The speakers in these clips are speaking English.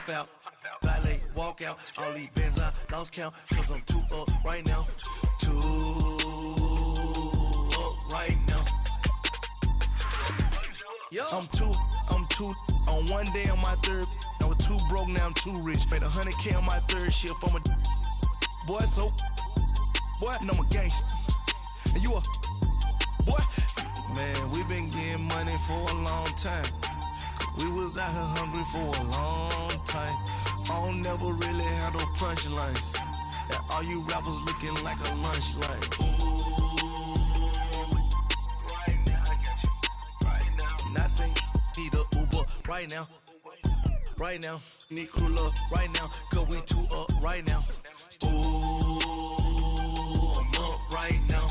hop out, valet, walk out. All these bands I lost count, cause I'm too up right now. Too up right now. Yo. I'm too on one day on my third. I was too broke, now I'm too rich. Made 100K on my third shift. I'm a boy, so boy, and I'm a gangster. And you a boy. Man, we been getting money for a long time. We was out here hungry for a long time. I don't never really have no punchlines. And all you rappers looking like a lunch line. Ooh, right now, I got you. Right now, nothing. Need a Uber right now. Right now, need crew love right now. Cause we too up right now. Ooh, I'm up right now.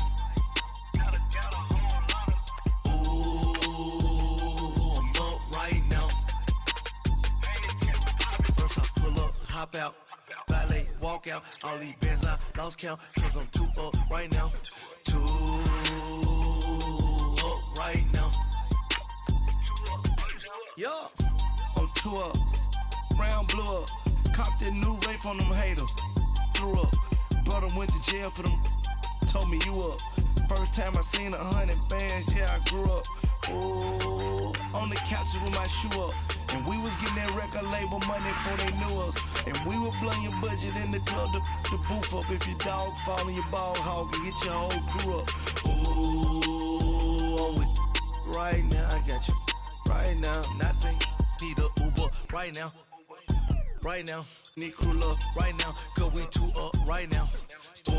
Hop out, valet, walk out. All these bands I lost count, cause I'm too up right now. Too up right now. Yo, I'm too up. Brown blew up. Copped that new rape on them haters. Threw up. Brother went to jail for them. Told me you up. First time I seen 100 bands, yeah, I grew up. Ooh, on the couches with my shoe up. And we was getting that record label money before they knew us. And we were blowing your budget in the club to boof up. If your dog fall in your ball hog and get your whole crew up. Ooh, I'm with right now, I got you. Right now, nothing. Need a Uber right now. Right now, need crew love right now. Cause we too up right now. Ooh,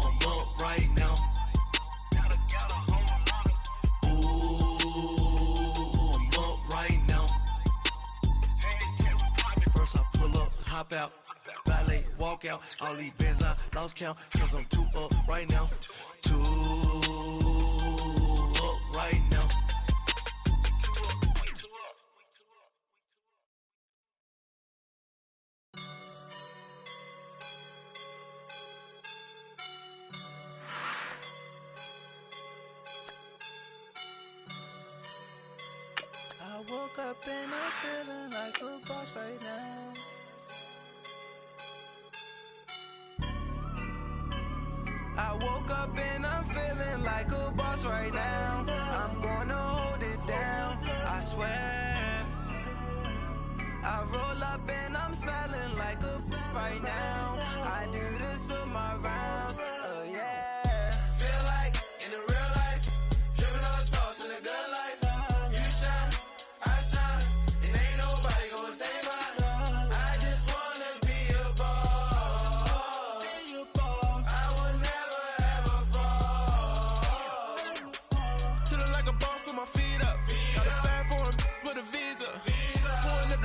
I'm up right now. Hop out, valet, walk out. All these bands I lost count, cause I'm too up right now. Too up right now. I woke up and I'm feeling like a boss right now. I woke up and I'm feeling like a boss right now. I'm gonna hold it down, I swear. I roll up and I'm smelling like a right now. I do this for my rounds, yeah. Feel like in the real life, dripping on sauce in a good life. You shine, I shine, and ain't nobody gonna take mine. I just wanna be a boss. I will never ever fall. Chillin' like a boss with my feet up. Got a bag for him with a visa. Pulling up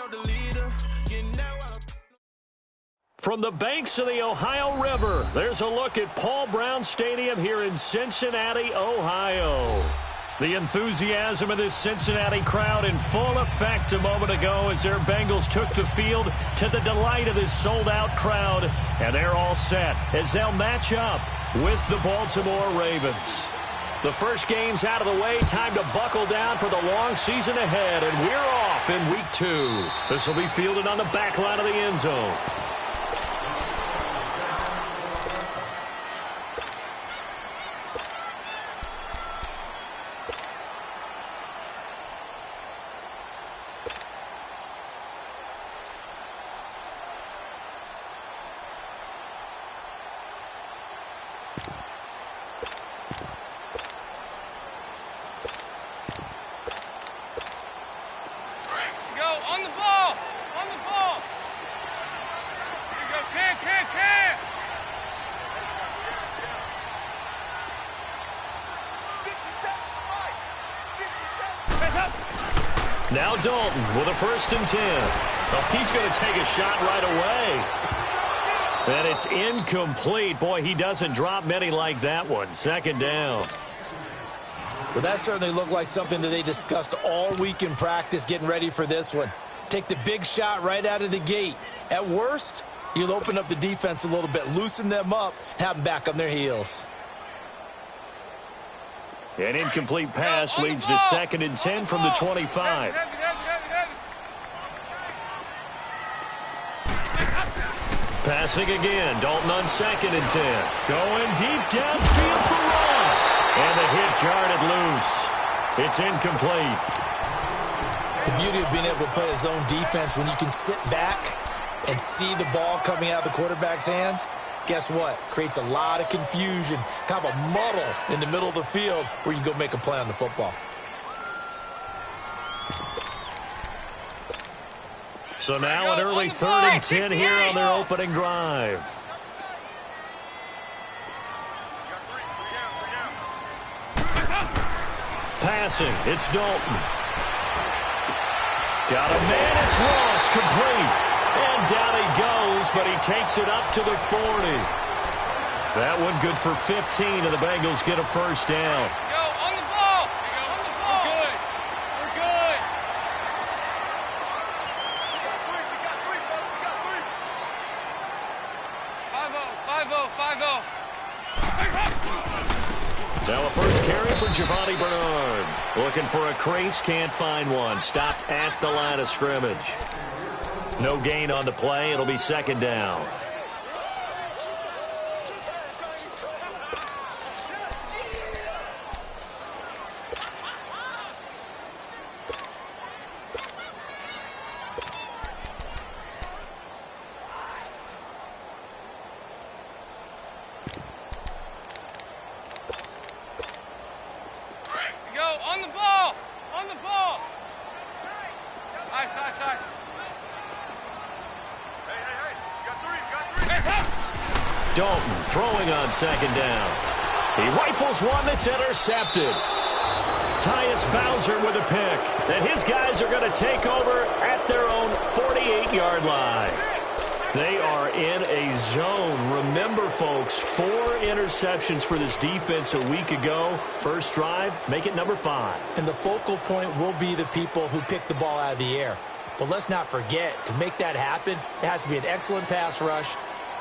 the leader. Getting out while From the banks of the Ohio River, there's a look at Paul Brown Stadium here in Cincinnati, Ohio. The enthusiasm of this Cincinnati crowd in full effect a moment ago as their Bengals took the field to the delight of this sold-out crowd. And they're all set as they'll match up with the Baltimore Ravens. The first game's out of the way. Time to buckle down for the long season ahead. And we're off in week 2. This will be fielded on the back line of the end zone. Now Dalton with a 1st and 10. Oh, he's going to take a shot right away. And it's incomplete. Boy, he doesn't drop many like that one. 2nd down. Well, that certainly looked like something that they discussed all week in practice getting ready for this one. Take the big shot right out of the gate. At worst, you'll open up the defense a little bit, loosen them up, have them back on their heels. An incomplete pass leads to 2nd and 10 from the 25. Passing again. Dalton on 2nd and 10. Going deep downfield for Ross. And the hit jarred loose. It's incomplete. The beauty of being able to play a zone defense when you can sit back and see the ball coming out of the quarterback's hands, guess what? Creates a lot of confusion, kind of a muddle in the middle of the field where you can go make a play on the football. So now an early 3rd and 10 here on their opening drive. Passing, it's Dalton. Got a man, it's Ross, complete. And down he goes, but he takes it up to the 40. That one good for 15, and the Bengals get a first down. Go, on the ball. Go, on the ball. We're good. We're good. We got three, folks. We got three. 5-0, 5-0, 5-0. Now a first carry for Giovanni Bernard. Looking for a crease, can't find one. Stopped at the line of scrimmage. No gain on the play. It'll be 2nd down. On the ball! On the ball! Nice. Hey, you got three. Dalton throwing on 2nd down. He rifles one that's intercepted. Tyus Bowser with a pick. And his guys are going to take over at their own 48-yard line. They are in a zone. Remember, folks, 4 interceptions for this defense a week ago. First drive, make it number 5. And the focal point will be the people who pick the ball out of the air. But let's not forget, to make that happen, it has to be an excellent pass rush,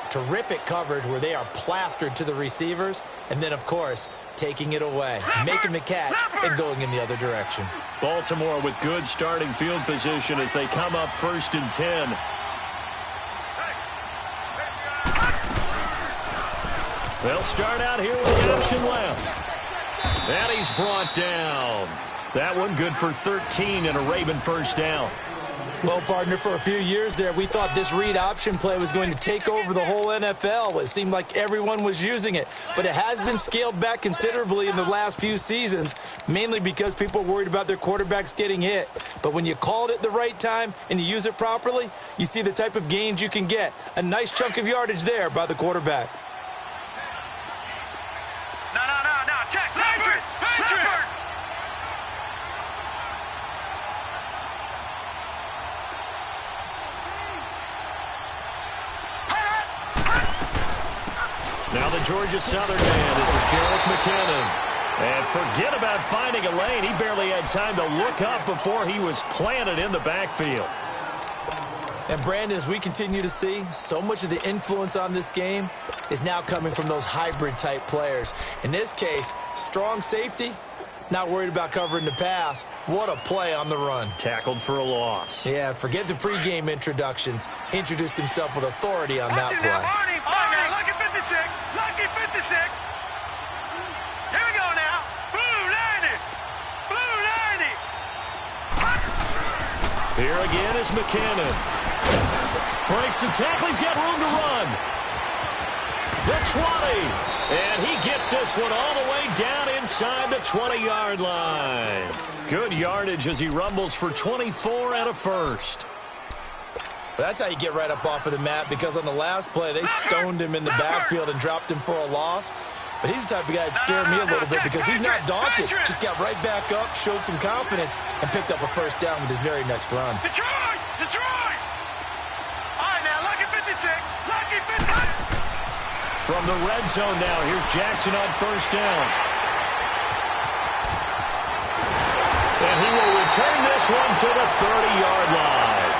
terrific coverage where they are plastered to the receivers, and then, of course, taking it away, making the catch, and going in the other direction. Baltimore with good starting field position as they come up 1st and 10. They'll start out here with the option left. And he's brought down. That one good for 13 and a Raven first down. Well, partner, for a few years there, we thought this read option play was going to take over the whole NFL. It seemed like everyone was using it. But it has been scaled back considerably in the last few seasons, mainly because people are worried about their quarterbacks getting hit. But when you call it at the right time and you use it properly, you see the type of gains you can get. A nice chunk of yardage there by the quarterback. No. Check. Patrick. Now the Georgia Southern man. This is Jerick McKinnon. And forget about finding a lane. He barely had time to look up before he was planted in the backfield. And, Brandon, as we continue to see, so much of the influence on this game is now coming from those hybrid-type players. In this case, strong safety, not worried about covering the pass. What a play on the run. Tackled for a loss. Yeah, forget the pregame introductions. Introduced himself with authority on that play. Arnie, lucky 56. Lucky 56. Here we go now. Blue 90. Here again is McKinnon. Breaks the tackle. He's got room to run. The 20. And he gets this one all the way down inside the 20-yard line. Good yardage as he rumbles for 24 and a first. That's how you get right up off of the mat, because on the last play, they stoned him in the backfield and dropped him for a loss. But he's the type of guy that scared me a little bit because he's not daunted. Just got right back up, showed some confidence, and picked up a first down with his very next run. Detroit! All right, now, lucky 56. Lucky 56. From the red zone now, here's Jackson on first down. And he will return this one to the 30-yard line.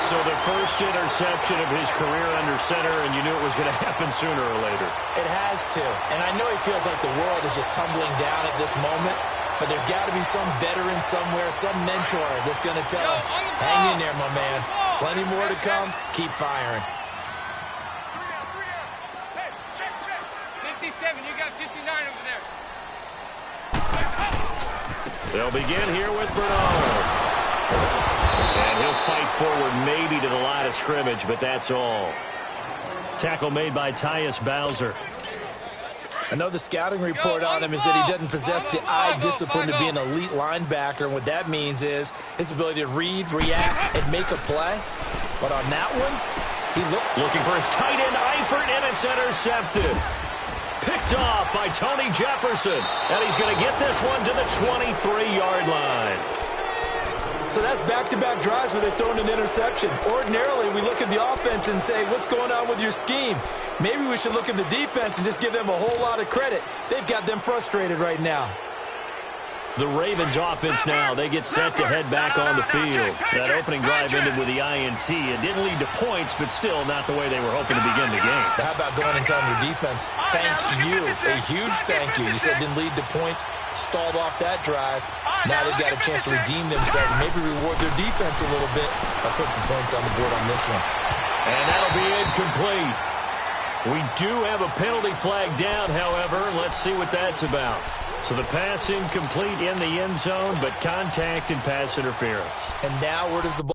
So the first interception of his career under center, and you knew it was going to happen sooner or later. It has to. And I know he feels like the world is just tumbling down at this moment, but there's got to be some veteran somewhere, some mentor that's going to tell him, hang in there, my man. Plenty more to come. Keep firing. They'll begin here with Bernard. And he'll fight forward maybe to the line of scrimmage, but that's all. Tackle made by Tyus Bowser. I know the scouting report on him is that he doesn't possess the eye discipline to be an elite linebacker. And what that means is his ability to read, react, and make a play. But on that one, he looking for his tight end, Eifert, and it's intercepted. Picked off by Tony Jefferson. And he's going to get this one to the 23-yard line. So that's back-to-back drives where they've thrown an interception. Ordinarily, we look at the offense and say, what's going on with your scheme? Maybe we should look at the defense and just give them a whole lot of credit. They've got them frustrated right now. The Ravens offense now, they get set to head back on the field. That opening drive ended with the INT. It didn't lead to points, but still not the way they were hoping to begin the game. How about going and telling your defense, thank you, a huge thank you. You said it didn't lead to points, stalled off that drive. Now they've got a chance to redeem themselves and maybe reward their defense a little bit by putting some points on the board on this one. And that'll be incomplete. We do have a penalty flag down, however. Let's see what that's about. So the pass incomplete in the end zone, but contact and pass interference. And now where does the ball?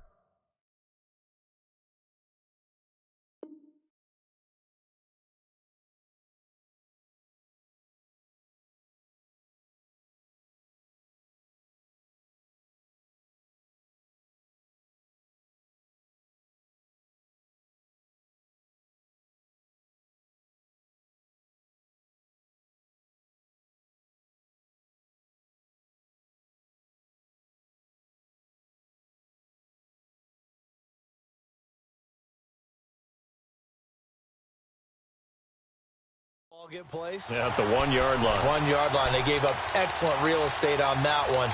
Get placed at the 1-yard line. 1-yard line. They gave up excellent real estate on that one.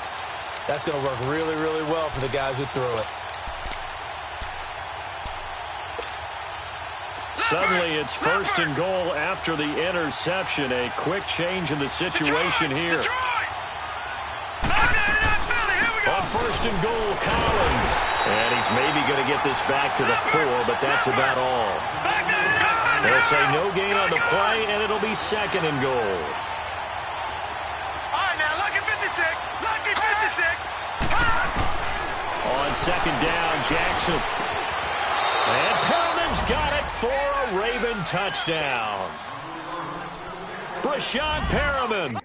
That's going to work really, really well for the guys who threw it. Suddenly it's 1st and goal after the interception. A quick change in the situation here. On 1st and goal, Collins. And he's maybe going to get this back to the 4, but that's about all. They'll say no gain on the play, and it'll be 2nd and goal. All right, now, lucky 56. Lucky 56. On 2nd down, Jackson. And Perriman's got it for a Raven touchdown. Brashon Perriman.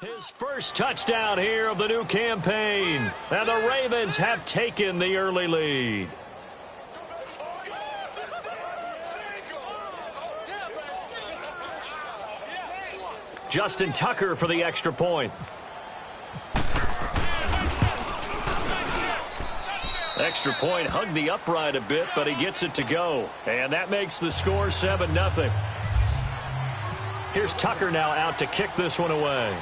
His first touchdown here of the new campaign. And the Ravens have taken the early lead. Justin Tucker for the extra point. Extra point hugged the upright a bit, but he gets it to go. And that makes the score 7-0. Here's Tucker now out to kick this one away.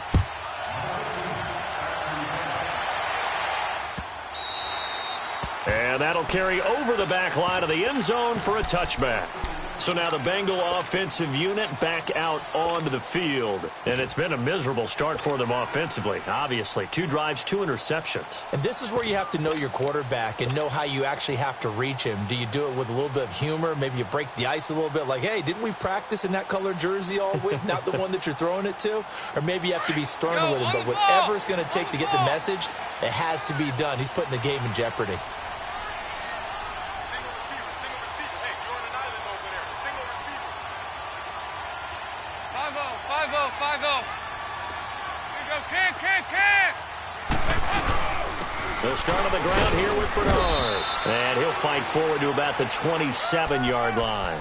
And that'll carry over the back line of the end zone for a touchback. So now the Bengal offensive unit back out onto the field. And it's been a miserable start for them offensively, obviously. 2 drives, 2 interceptions. And this is where you have to know your quarterback and know how you actually have to reach him. Do you do it with a little bit of humor? Maybe you break the ice a little bit like, hey, didn't we practice in that colored jersey all week? Not the one that you're throwing it to? Or maybe you have to be stern with him. But whatever it's going to take to get the message, it has to be done. He's putting the game in jeopardy. 5-0. Here you go, Ken. They'll start on the ground here with Bernard. And he'll fight forward to about the 27-yard line.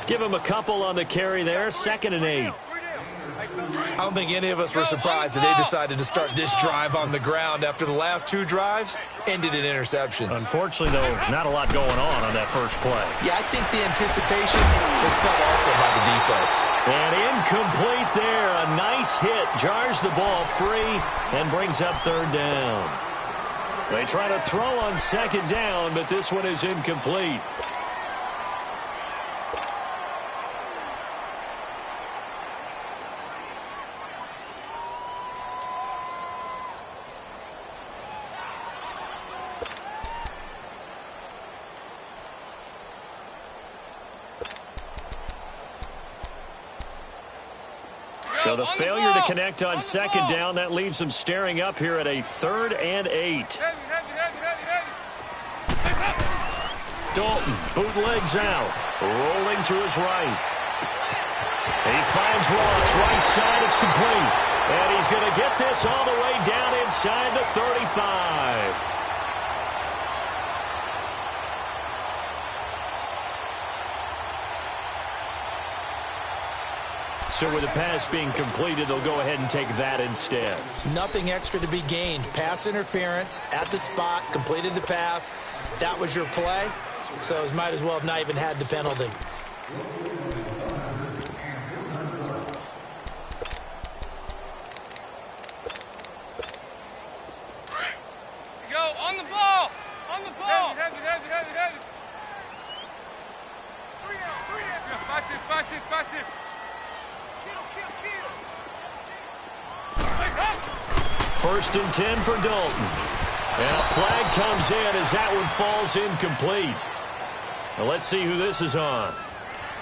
Give him a couple on the carry there. 2nd and 8. Hey, I don't think any of us were surprised that they decided to start this drive on the ground after the last 2 drives ended in interceptions. Unfortunately, though, not a lot going on that first play. Yeah, I think the anticipation was felt also by the defense. And incomplete there. A nice hit. Jars the ball free and brings up 3rd down. They try to throw on 2nd down, but this one is incomplete. So the failure to connect on 2nd down, that leaves them staring up here at a 3rd and 8. Dalton bootlegs out, rolling to his right. He finds Ross, right side, it's complete. And he's going to get this all the way down inside the 35. So with the pass being completed, they'll go ahead and take that instead. Nothing extra to be gained. Pass interference at the spot, completed the pass. That was your play, so it might as well have not even had the penalty. Go, on the ball! On the ball! Heavy. Back this. First and 10 for Dalton. And a flag comes in as that one falls incomplete. Well, let's see who this is on.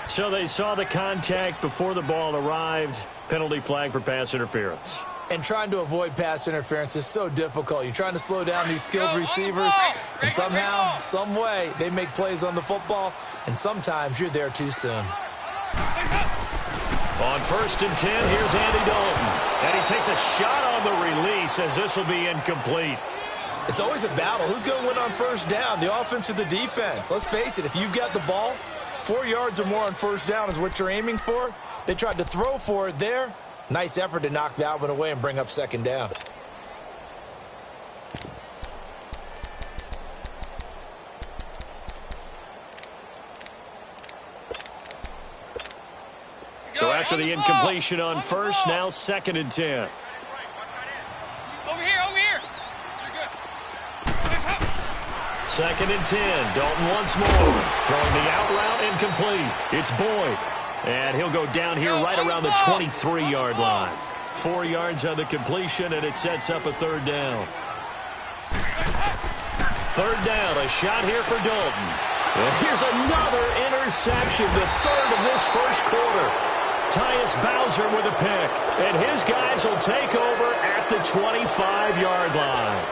So they saw the contact before the ball arrived. Penalty flag for pass interference. And trying to avoid pass interference is so difficult. You're trying to slow down these skilled receivers, and somehow, some way, they make plays on the football, and sometimes you're there too soon. On first and 10, here's Andy Dalton. And he takes a shot on the release as this will be incomplete. It's always a battle. Who's going to win on first down, the offense or the defense? Let's face it, if you've got the ball, 4 yards or more on first down is what you're aiming for. They tried to throw for it there. Nice effort to knock that one away and bring up 2nd down. So after the incompletion on first, now 2nd and 10. Over here. You're good. 2nd and 10. Dalton once more. Throwing the out route incomplete. It's Boyd. And he'll go down here right around the 23-yard line. 4 yards on the completion, and it sets up a 3rd down. 3rd down, a shot here for Dalton. And here's another interception, the 3rd of this first quarter. Tyus Bowser with a pick, and his guys will take over at the 25-yard line.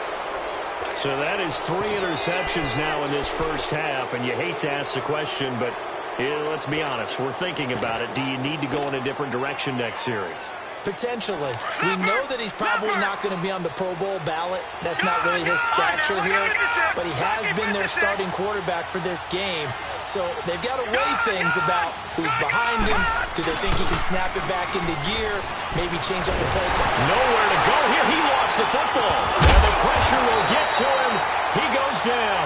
So that is 3 interceptions now in this first half, and you hate to ask the question, but let's be honest, we're thinking about it. Do you need to go in a different direction next series? Potentially. We know that he's probably not going to be on the Pro Bowl ballot. That's not really his stature here. But he has been their starting quarterback for this game. So they've got to weigh things about who's behind him. Do they think he can snap it back into gear? Maybe change up the play. Nowhere to go here. He lost the football. And the pressure will get to him. He goes down.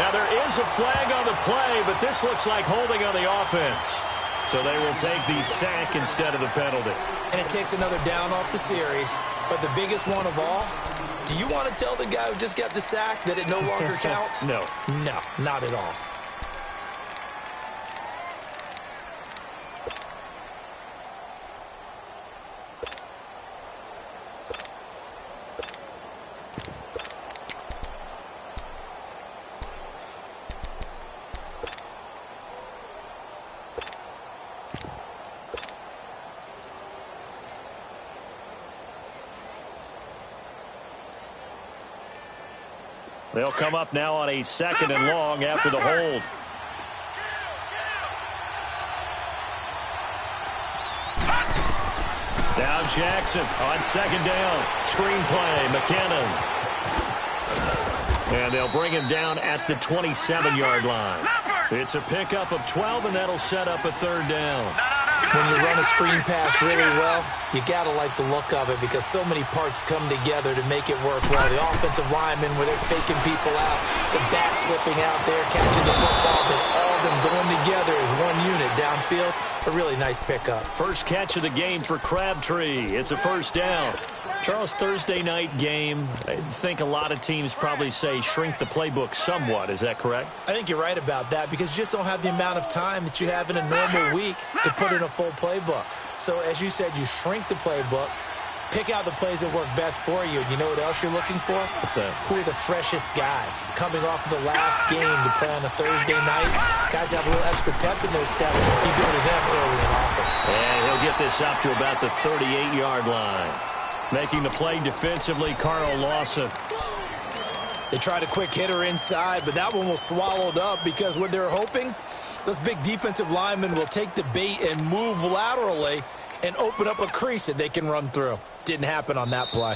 Now there is a flag on the play, but this looks like holding on the offense. So they will take the sack instead of the penalty. And it takes another down off the series. But the biggest one of all, do you want to tell the guy who just got the sack that it no longer counts? No. No, not at all. They'll come up now on a 2nd and long after the hold. Now Jackson on 2nd down. Screenplay, McKinnon. And they'll bring him down at the 27-yard line. It's a pickup of 12, and that'll set up a 3rd down. When you run a screen pass really well, you got to like the look of it because so many parts come together to make it work well. The offensive linemen, where they're faking people out, the back slipping out there, catching the football, then all of them going together as one unit downfield. A really nice pickup. First catch of the game for Crabtree. It's a first down. Charles, Thursday night game, I think a lot of teams probably say shrink the playbook somewhat. Is that correct? I think you're right about that because you just don't have the amount of time that you have in a normal week to put in a full playbook. So as you said, you shrink the playbook, pick out the plays that work best for you. And you know what else you're looking for? What's that? Who are the freshest guys coming off of the last game to play on a Thursday night? Guys have a little extra pep in their step. You go to them early and often. And he'll get this up to about the 38-yard line. Making the play defensively, Carl Lawson. They tried a quick hitter inside, but that one was swallowed up because what they're hoping, those big defensive linemen will take the bait and move laterally and open up a crease that they can run through. Didn't happen on that play.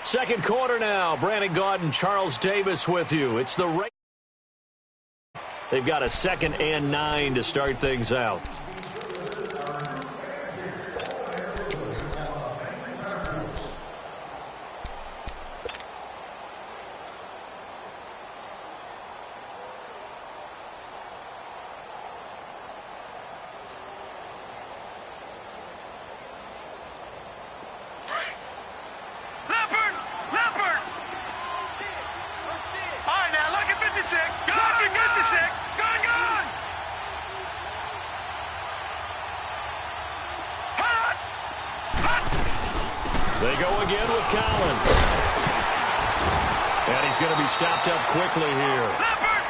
Second quarter now. Brandon Gaudin, Charles Davis with you. It's the race. They've got a 2nd and 9 to start things out. They go again with Collins. And he's going to be stopped up quickly here.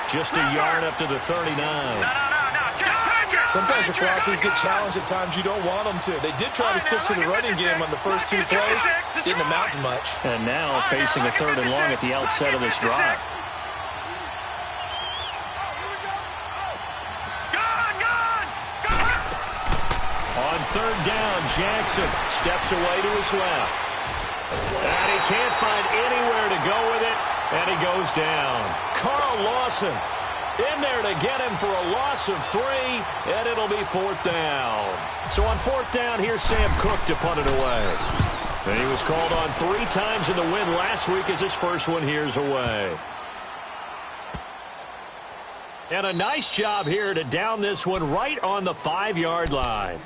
Just a yard up to the 39. Sometimes your crosses get challenged at times you don't want them to. They did try to stick to the running game on the first 2 plays. Didn't amount to much. And now facing a 3rd and long at the outset of this drive. On 3rd down, Jackson steps away to his left. And he can't find anywhere to go with it, and he goes down. Carl Lawson in there to get him for a loss of 3, and it'll be 4th down. So on 4th down, here's Sam Cook to punt it away. And he was called on 3 times in the win last week as his first one here's away. And a nice job here to down this one right on the 5-yard line.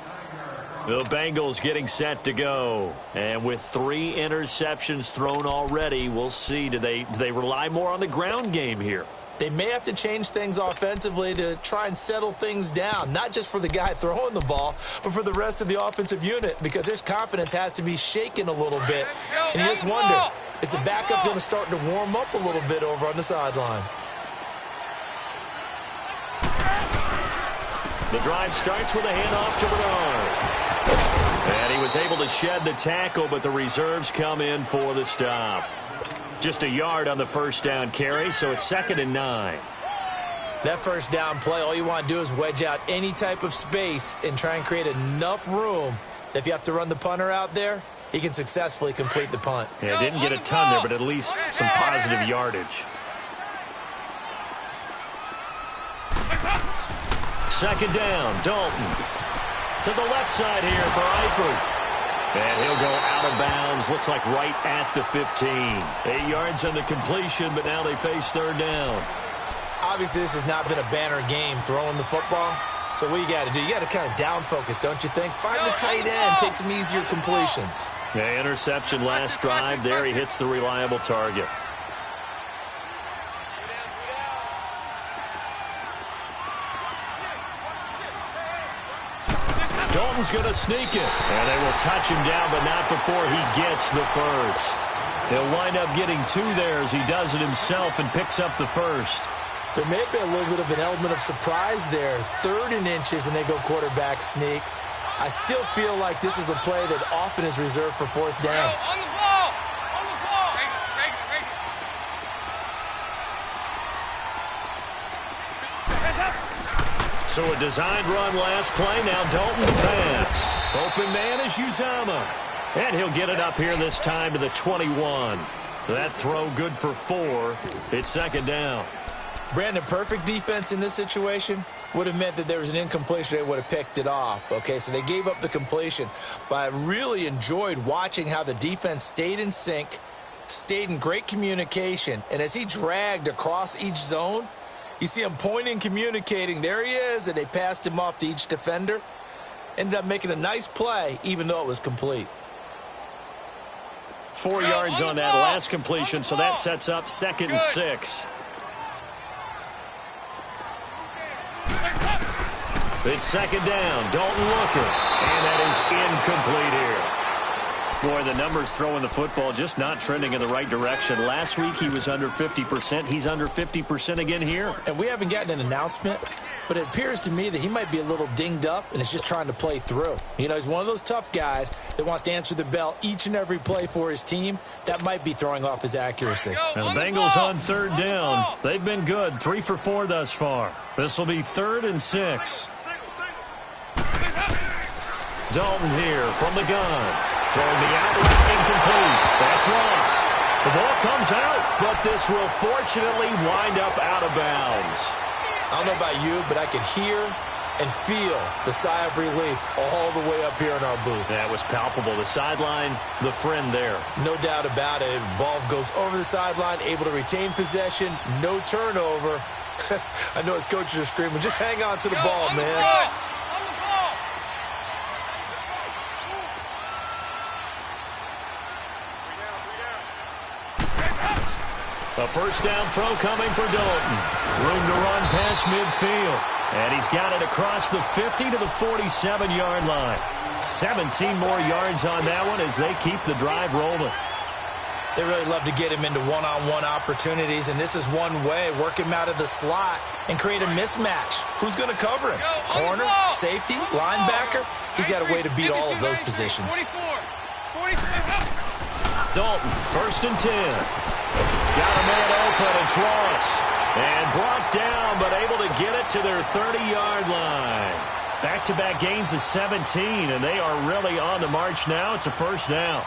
The Bengals getting set to go. And with 3 interceptions thrown already, we'll see. Do they rely more on the ground game here? They may have to change things offensively to try and settle things down, not just for the guy throwing the ball, but for the rest of the offensive unit, because their confidence has to be shaken a little bit. And you just wonder, is the backup going to start to warm up a little bit over on the sideline? The drive starts with a handoff to Bernard. And he was able to shed the tackle, but the reserves come in for the stop. Just a yard on the first down carry, so it's 2nd and 9. That first down play, all you want to do is wedge out any type of space and try and create enough room. If you have to run the punter out there, he can successfully complete the punt. Yeah, didn't get a ton there, but at least some positive yardage. 2nd down, Dalton. To the left side here for Eifert. And he'll go out of bounds. Looks like right at the 15. 8 yards on the completion, but now they face 3rd down. Obviously, this has not been a banner game throwing the football. So what you got to do, you got to kind of down focus, don't you think? Find the tight end, take some easier completions. Yeah, interception last drive. There he hits the reliable target. Dalton's going to sneak it. And they will touch him down, but not before he gets the first. He'll wind up getting 2 there as he does it himself and picks up the first. There may be a little bit of an element of surprise there. 3rd and inches, and they go quarterback sneak. I still feel like this is a play that often is reserved for 4th down. On the ball! On the ball! So a designed run last play. Now Dalton to pass. Open man is Uzama. And he'll get it up here this time to the 21. That throw good for 4. It's 2nd down. Brandon, perfect defense in this situation. would have meant that there was an incompletion. They would have picked it off. Okay, so they gave up the completion. But I really enjoyed watching how the defense stayed in sync, stayed in great communication, and as he dragged across each zone, you see him pointing, communicating. There he is, and they passed him off to each defender. Ended up making a nice play, even though it was complete. 4 yards on that last completion, so that sets up 2nd and 6. It's 2nd down. Dalton looking, and that is incomplete here. Boy, the numbers throwing the football just not trending in the right direction. Last week he was under 50%. He's under 50% again here. And we haven't gotten an announcement, but it appears to me that he might be a little dinged up and is just trying to play through. You know, he's one of those tough guys that wants to answer the bell each and every play for his team. That might be throwing off his accuracy. And the Bengals on 3rd down. They've been good, 3 for 4 thus far. This will be 3rd and 6. Dalton here from the gun. Throwing the out route incomplete. That's Ross. The ball comes out, but this will fortunately wind up out of bounds. I don't know about you, but I could hear and feel the sigh of relief all the way up here in our booth. That was palpable. The sideline, the friend there. No doubt about it. The ball goes over the sideline, able to retain possession, no turnover. I know his coaches are screaming, just hang on to the ball, man. A 1st down throw coming for Dalton. Room to run past midfield. And he's got it across the 50 to the 47-yard line. 17 more yards on that one as they keep the drive rolling. They really love to get him into one-on-one opportunities, and this is one way. Work him out of the slot and create a mismatch. Who's going to cover him? Corner, safety, linebacker? He's got a way to beat all of those positions. Dalton, 1st and 10. Got a man open, it's Ross. And brought down, but able to get it to their 30-yard line. Back-to-back gains of 17, and they are really on the march now. It's a 1st down.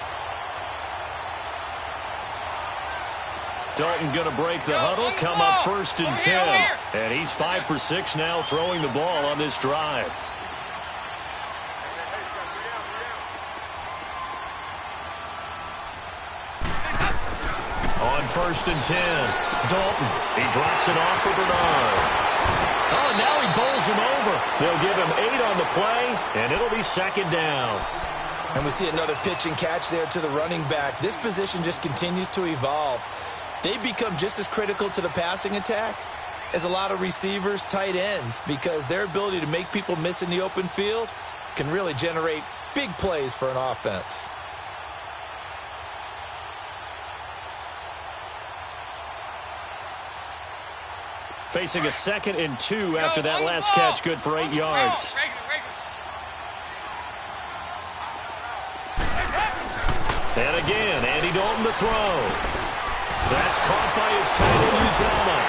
Dalton going to break the huddle, come up 1st and 10. And he's 5 for 6 now throwing the ball on this drive. On 1st and 10, Dalton. He drops it off for Bernard. Oh, and now he bowls him over. They'll give him 8 on the play, and it'll be 2nd down. And we see another pitch and catch there to the running back. This position just continues to evolve. They become just as critical to the passing attack as a lot of receivers, tight ends, because their ability to make people miss in the open field can really generate big plays for an offense. Facing a 2nd and 2 after that last catch, good for 8 yards. And again, Andy Dalton to throw. That's caught by his tight end, Uzama.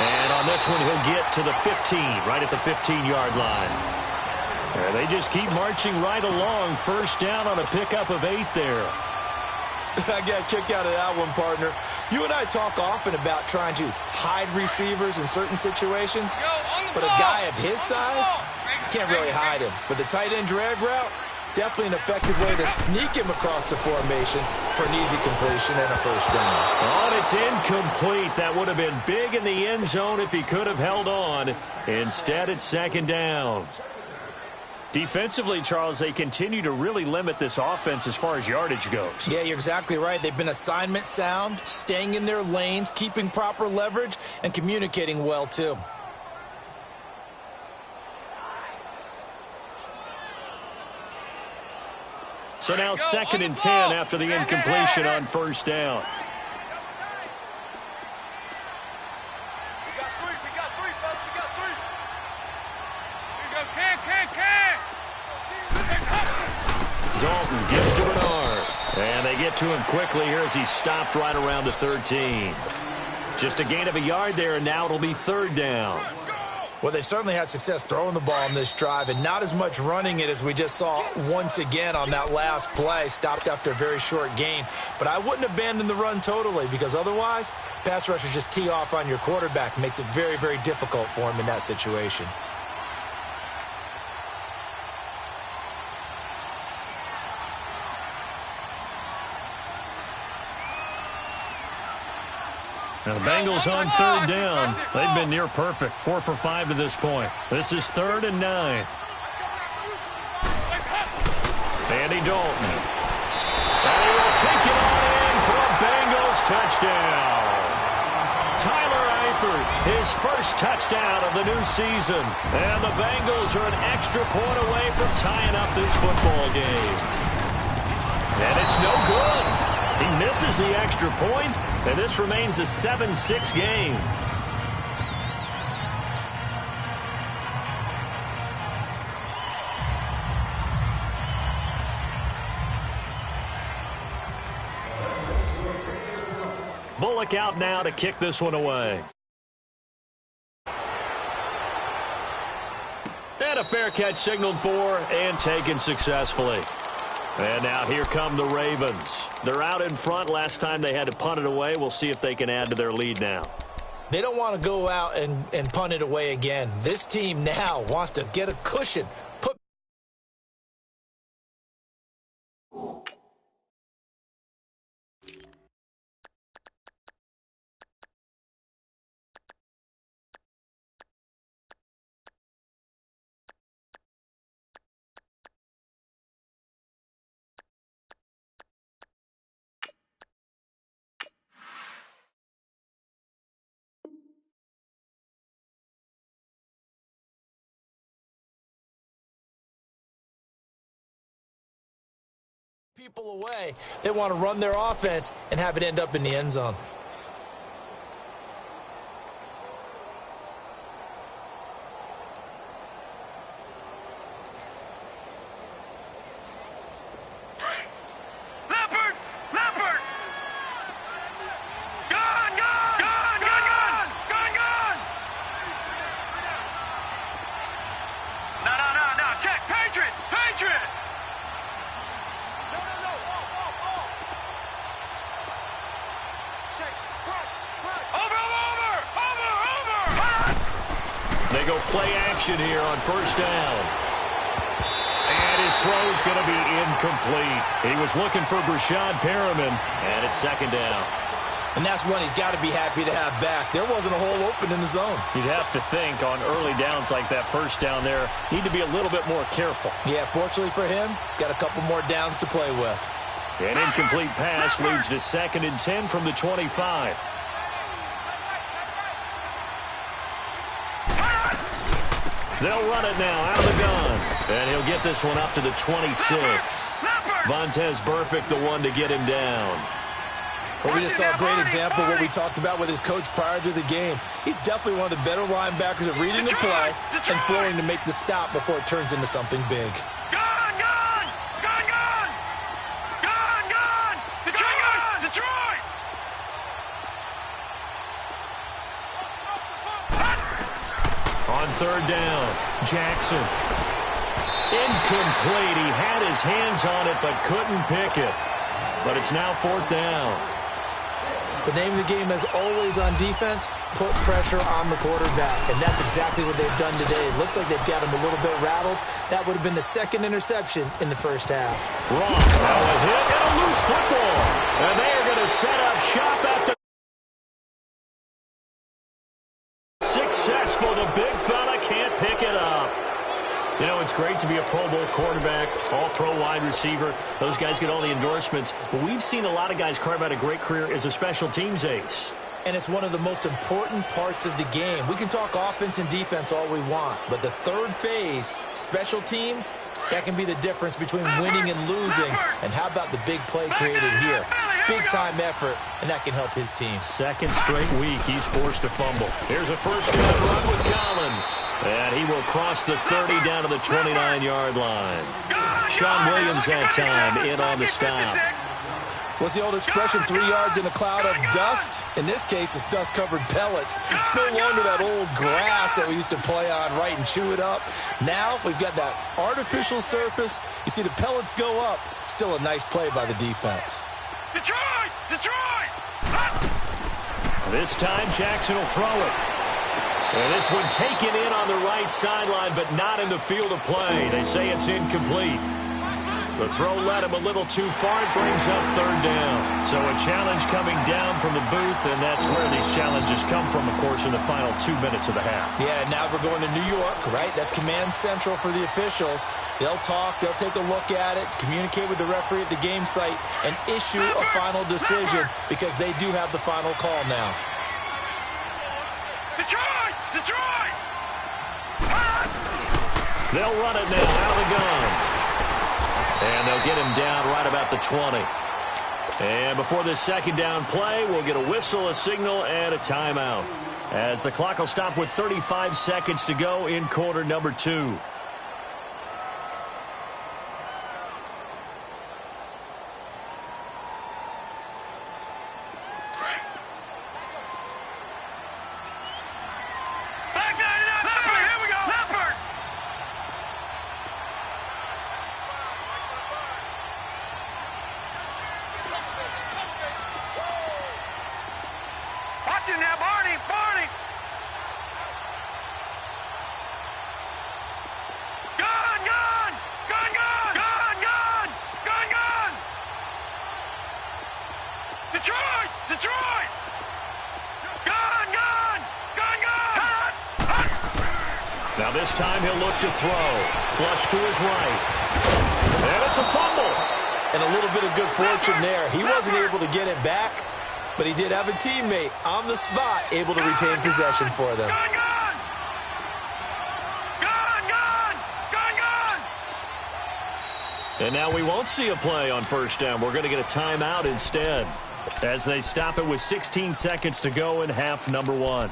And on this one, he'll get to the 15, right at the 15-yard line. And they just keep marching right along. 1st down on a pickup of 8 there. I got a kick out of that one, partner. You and I talk often about trying to hide receivers in certain situations, but a guy of his size can't really hide him. But the tight end drag route, definitely an effective way to sneak him across the formation for an easy completion and a 1st down. Oh, and it's incomplete. That would have been big in the end zone if he could have held on. Instead, it's 2nd down. Defensively, Charles, they continue to really limit this offense as far as yardage goes. Yeah, you're exactly right. They've been assignment sound, staying in their lanes, keeping proper leverage, and communicating well, too. So now 2nd and 10 after the incompletion on 1st down. Dalton gives to Bernard. And they get to him quickly here as he stopped right around the 13. Just a gain of a yard there, and now it'll be 3rd down. Well, they've certainly had success throwing the ball on this drive and not as much running it as we just saw once again on that last play. Stopped after a very short gain. But I wouldn't abandon the run totally, because otherwise, pass rushers just tee off on your quarterback. Makes it very, very difficult for him in that situation. Now the Bengals on third down. They've been near perfect, 4 for 5 to this point. This is 3rd and 9. Andy Dalton. And he will take it on in for a Bengals touchdown. Tyler Eifert, his first touchdown of the new season. And the Bengals are an extra point away from tying up this football game. And it's no good. He misses the extra point, and this remains a 7-6 game. Bullock out now to kick this one away. And a fair catch signaled for and taken successfully. And now here come the Ravens. They're out in front. Last time they had to punt it away. We'll see if they can add to their lead now. They don't want to go out and punt it away again. This team now wants to get a cushion. People away. They want to run their offense and have it end up in the end zone. They go play action here on first down. And his throw's going to be incomplete. He was looking for Brashad Perriman, and it's second down. And that's one he's got to be happy to have back. There wasn't a hole open in the zone. You'd have to think on early downs like that first down there, need to be a little bit more careful. Yeah, fortunately for him, got a couple more downs to play with. An incomplete pass leads to 2nd and 10 from the 25. They'll run it now out of the gun. And he'll get this one up to the 26. Vontaze Burfict, the one to get him down. Well, we just saw a great example of what we talked about with his coach prior to the game. He's definitely one of the better linebackers at reading the play and flowing to make the stop before it turns into something big. On third down, Jackson. Incomplete. He had his hands on it but couldn't pick it. But it's now 4th down. The name of the game, as always on defense, put pressure on the quarterback. And that's exactly what they've done today. It looks like they've got him a little bit rattled. That would have been the 2nd interception in the first half. Wrong. Now a hit and a loose football. And they are going to set up shop at the successful. The big fella can't pick it up. You know, it's great to be a Pro Bowl quarterback, all-pro wide receiver. Those guys get all the endorsements. But we've seen a lot of guys carve out a great career as a special teams ace. And it's one of the most important parts of the game. We can talk offense and defense all we want, but the third phase, special teams, that can be the difference between winning and losing. And how about the big play created here? Big-time effort, and that can help his team. 2nd straight week, he's forced to fumble. Here's a first down run with Collins. And he will cross the 30 down to the 29-yard line. Sean Williams that time in on the stop. What's the old expression, 3 yards in a cloud of dust? In this case, it's dust-covered pellets. It's no longer that old grass that we used to play on, right, and chew it up. Now we've got that artificial surface. You see the pellets go up. Still a nice play by the defense. Detroit! This time, Jackson will throw it. And this one taken in on the right sideline, but not in the field of play. They say it's incomplete. The throw led him a little too far. It brings up third down. So a challenge coming down from the booth, and that's where these challenges come from, of course, in the final 2 minutes of the half. Yeah, now we're going to New York, right? That's command central for the officials. They'll talk, they'll take a look at it, communicate with the referee at the game site, and issue a final decision because they do have the final call now. Detroit! Detroit! They'll run it now out of the gun. And they'll get him down right about the 20. And before this second down play, we'll get a whistle, a signal, and a timeout, as the clock will stop with 35 seconds to go in quarter number 2. Now, Barney! Barney! Gun! Gun! Gun! Gun! Gun! Gun! Gun! Gun! Detroit! Detroit! Gun! Gun! Gun! Gun! Now this time he'll look to throw. Flush to his right. And it's a fumble. And a little bit of good fortune there. He wasn't able to get it back, but he did have a teammate on the spot able to retain possession for them. Gun, gun! Gun, gun! Gun, gun! And now we won't see a play on first down. We're going to get a timeout instead, as they stop it with 16 seconds to go in half number 1.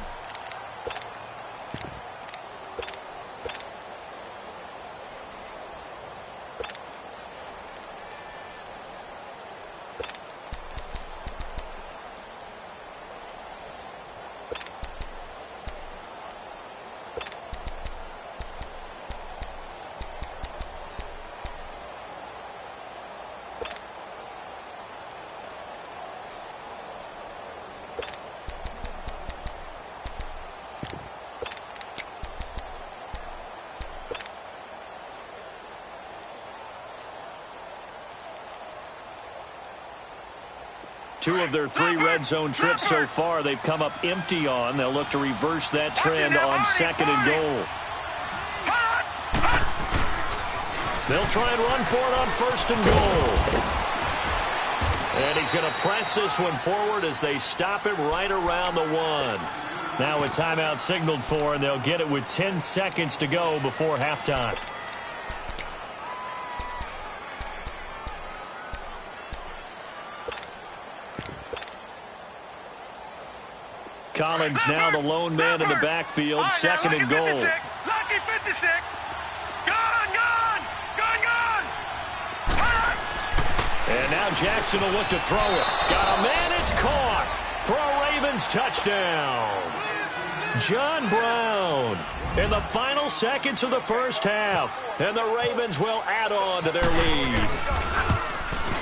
Two of their 3 red zone trips so far, they've come up empty on. They'll look to reverse that trend on second and goal. They'll try and run for it on first and goal. And he's going to press this one forward as they stop it right around the 1. Now a timeout signaled for, and they'll get it with 10 seconds to go before halftime. Collins now the lone man in the backfield, second and goal. Lucky 56. Gun, gun! Gun, gun! And now Jackson will look to throw it. Got a man, it's caught for a Ravens touchdown. John Brown in the final seconds of the first half. And the Ravens will add on to their lead.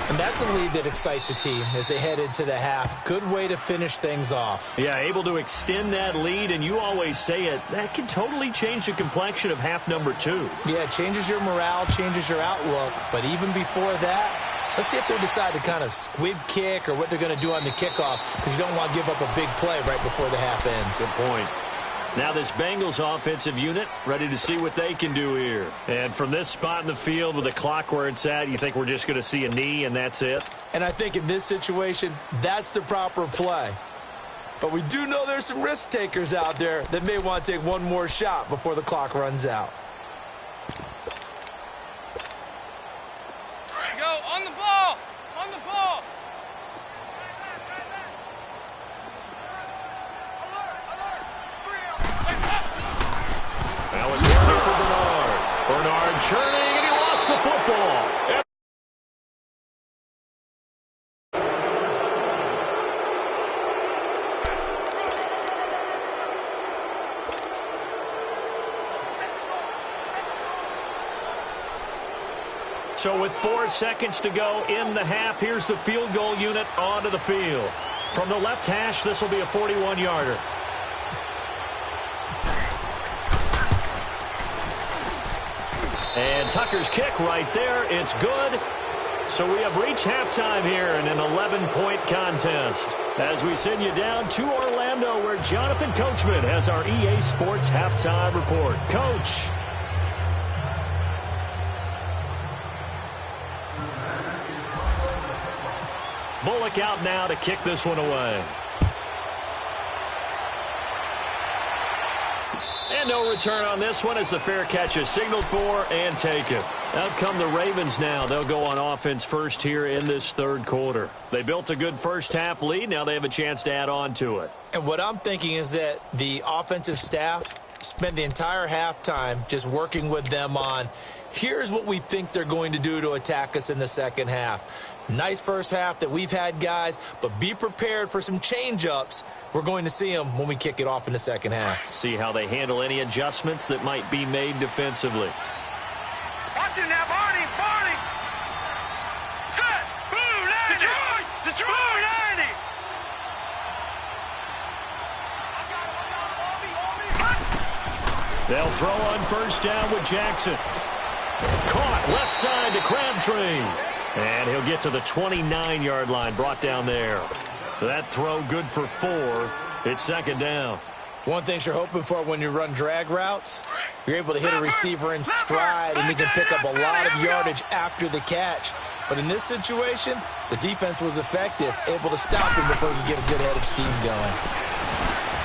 And that's a lead that excites a team as they head into the half. Good way to finish things off. Yeah, able to extend that lead, and you always say it, that can totally change the complexion of half number 2. Yeah, it changes your morale, changes your outlook. But even before that, let's see if they decide to kind of squib kick or what they're going to do on the kickoff, because you don't want to give up a big play right before the half ends. Good point. Now this Bengals offensive unit ready to see what they can do here. And from this spot in the field with the clock where it's at, you think we're just going to see a knee and that's it? And I think in this situation, that's the proper play. But we do know there's some risk takers out there that may want to take one more shot before the clock runs out. Go, on the ball! On the ball! Now it's Bernard for Bernard. Bernard churning, and he lost the football. So with 4 seconds to go in the half, here's the field goal unit onto the field. From the left hash, this will be a 41-yarder. And Tucker's kick right there. It's good. So we have reached halftime here in an 11-point contest. As we send you down to Orlando, where Jonathan Coachman has our EA Sports halftime report. Coach. Bullock out now to kick this one away. And no return on this one as the fair catch is signaled for and taken. Out come the Ravens now. They'll go on offense first here in this third quarter. They built a good first-half lead. Now they have a chance to add on to it. And what I'm thinking is that the offensive staff spent the entire halftime just working with them on, here's what we think they're going to do to attack us in the second half. Nice first half that we've had, guys, but be prepared for some change-ups. We're going to see them when we kick it off in the second half. See how they handle any adjustments that might be made defensively. Watch it now, Barney. Set. Boom, Detroit. Boom, 90. They'll throw on first down with Jackson. Caught left side to Crabtree. And he'll get to the 29-yard line, brought down there. That throw good for 4. It's second down. One thing you're hoping for when you run drag routes, you're able to hit a receiver in stride, and he can pick up a lot of yardage after the catch. But in this situation, the defense was effective, able to stop him before he could get a good head of steam going.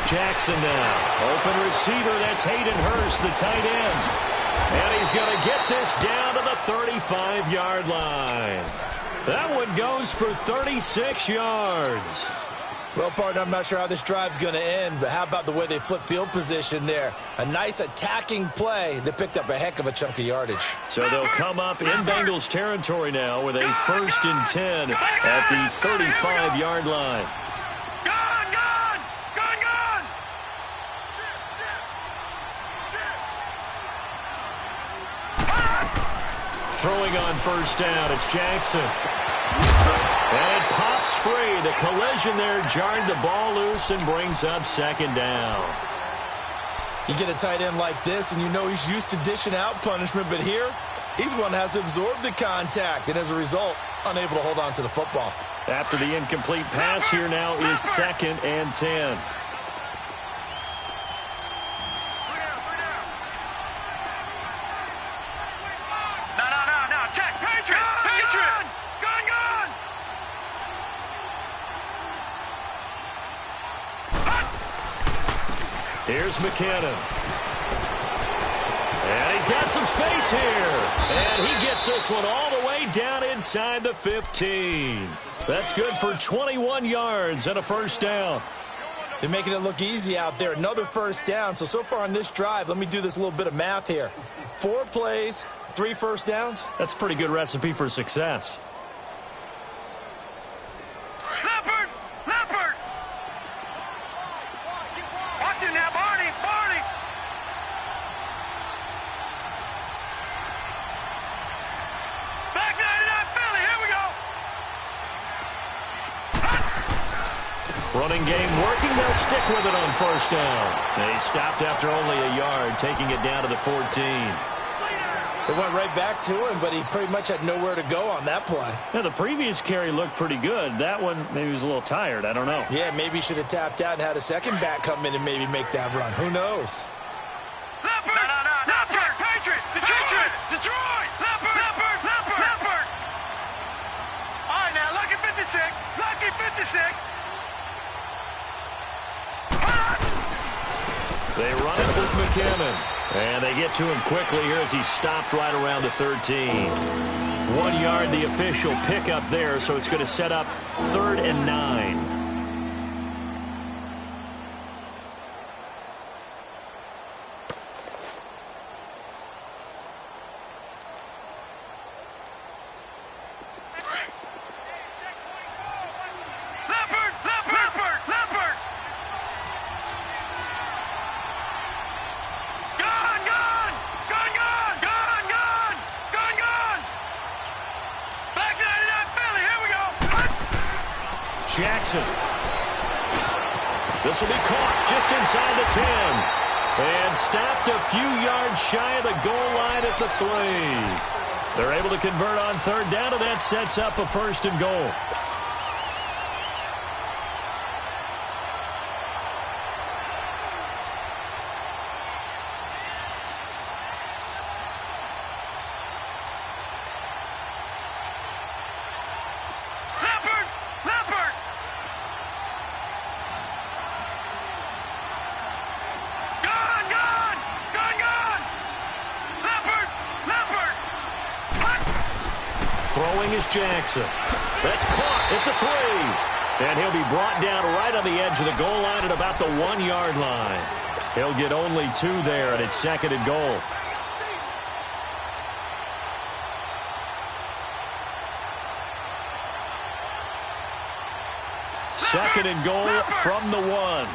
Jackson now. Open receiver, that's Hayden Hurst, the tight end. And he's going to get this down to the 35-yard line. That one goes for 36 yards. Well, partner, I'm not sure how this drive's going to end, but how about the way they flip field position there? A nice attacking play that picked up a heck of a chunk of yardage. So they'll come up in Bengals territory now with a 1st and 10 at the 35-yard line. Throwing on first down, it's Jackson. And it pops free. The collision there jarred the ball loose and brings up second down. You get a tight end like this, and you know he's used to dishing out punishment, but here, he's one that has to absorb the contact, and as a result, unable to hold on to the football. After the incomplete pass, here now is 2nd and 10. Here's McKinnon. And he's got some space here. And he gets this one all the way down inside the 15. That's good for 21 yards and a first down. They're making it look easy out there. Another first down. So far on this drive, let me do this little bit of math here. 4 plays, 3 first downs. That's a pretty good recipe for success. Running game working. They'll stick with it on first down. They stopped after only a yard, taking it down to the 14. They went right back to him, but he pretty much had nowhere to go on that play. Yeah, the previous carry looked pretty good. That one, maybe he was a little tired. I don't know. Yeah, maybe he should have tapped out and had a second back come in and maybe make that run. Who knows? Detroit! Leopard! All right, now, lucky 56. They run it with McKinnon. And they get to him quickly here as he stopped right around the 13. 1 yard, the official pickup there, so it's going to set up 3rd and 9. Jackson. This will be caught just inside the 10. And stopped a few yards shy of the goal line at the 3. They're able to convert on third down, and that sets up a 1st and goal. Throwing is Jackson. That's caught at the 3. And he'll be brought down right on the edge of the goal line at about the 1-yard line. He'll get only 2 there, and it's 2nd and goal. Second and goal from the 1.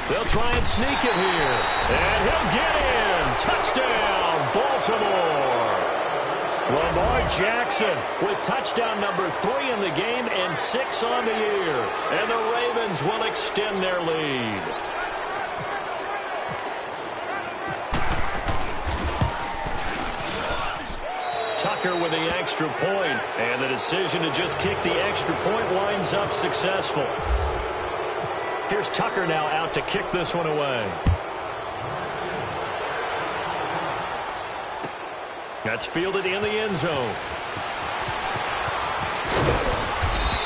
They'll try and sneak it here. And he'll get in. Touchdown, Baltimore. Lamar Jackson with touchdown number 3 in the game and 6 on the year. And the Ravens will extend their lead. Tucker with the extra point. And the decision to just kick the extra point winds up successful. Here's Tucker now out to kick this one away. That's fielded in the end zone.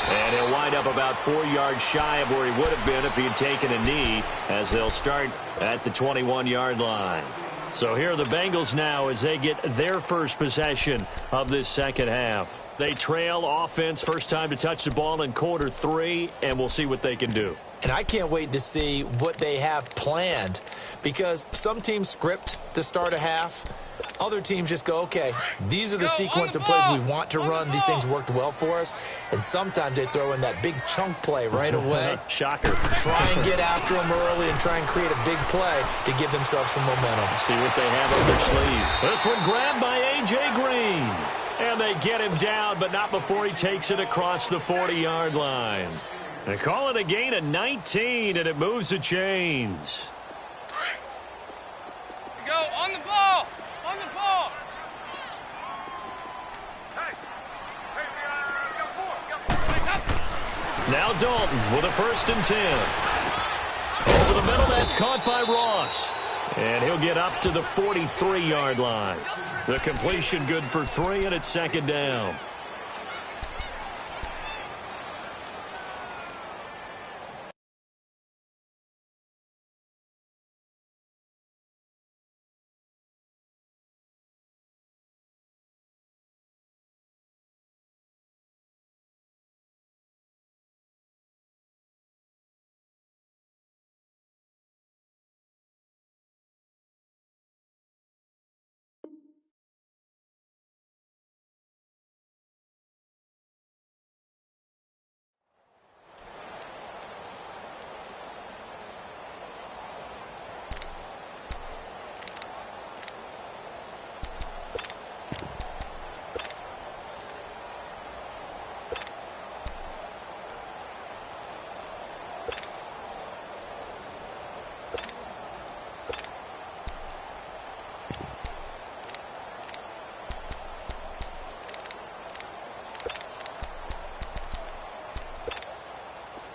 And he'll wind up about 4 yards shy of where he would have been if he had taken a knee, as they'll start at the 21-yard line. So here are the Bengals now as they get their first possession of this second half. They trail offense, first time to touch the ball in quarter 3, and we'll see what they can do. And I can't wait to see what they have planned, because some teams script to start a half. Other teams just go, okay, these are the sequence of plays we want to run. These things worked well for us. And sometimes they throw in that big chunk play right away. Shocker. Try and get after them early and try and create a big play to give themselves some momentum. See what they have up their sleeve. This one grabbed by A.J. Green. And they get him down, but not before he takes it across the 40-yard line. They call it a gain of 19, and it moves the chains. Go on the ball. On the ball. Hey, we got 4. Now Dalton with a 1st and 10. Over the middle, that's caught by Ross. And he'll get up to the 43-yard line. The completion good for 3, and it's 2nd down.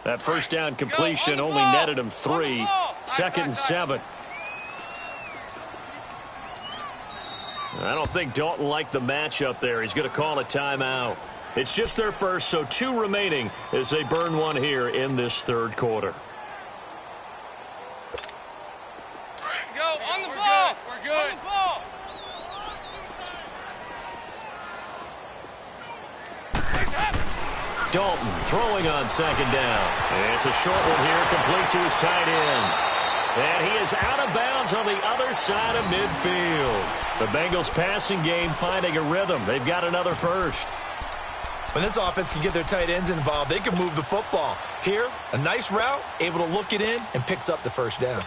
That first down completion only netted him 3. 2nd and 7. I don't think Dalton liked the matchup there. He's going to call a timeout. It's just their first, so 2 remaining as they burn one here in this 3rd quarter. Go on the ball. We're good. On the ball. Dalton throwing on 2nd down. It's a short one here, complete to his tight end. And he is out of bounds on the other side of midfield. The Bengals passing game finding a rhythm. They've got another first. When this offense can get their tight ends involved, they can move the football. Here, a nice route, able to look it in, and picks up the first down.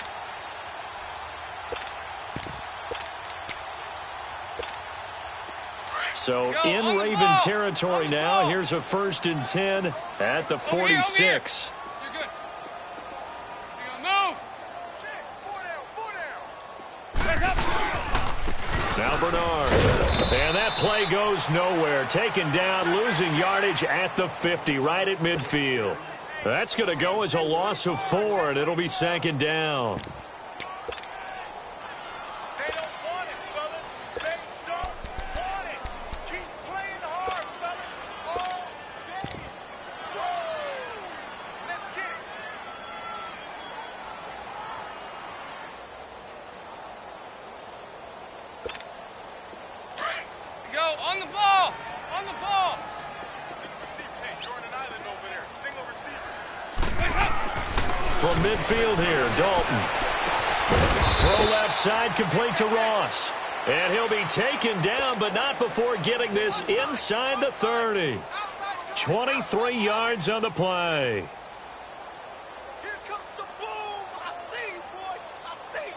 So in Raven territory now, here's a 1st and 10 at the 46. You're good. Move. play goes nowhere. Taken down, losing yardage at the 50, right at midfield. That's going to go as a loss of 4, and it'll be 2nd down. They don't want it, fellas. They don't want it. Keep playing hard, fellas. All day. Whoa. Let's get it. Go, on the ball! On the ball! Receiver. Hey, you're on an island over there. Single receiver. From midfield here, Dalton. Throw left side, complete to Ross. And he'll be taken down, but not before getting this inside the 30. 23 yards on the play. Here comes the boom. I see you, boy. I see you.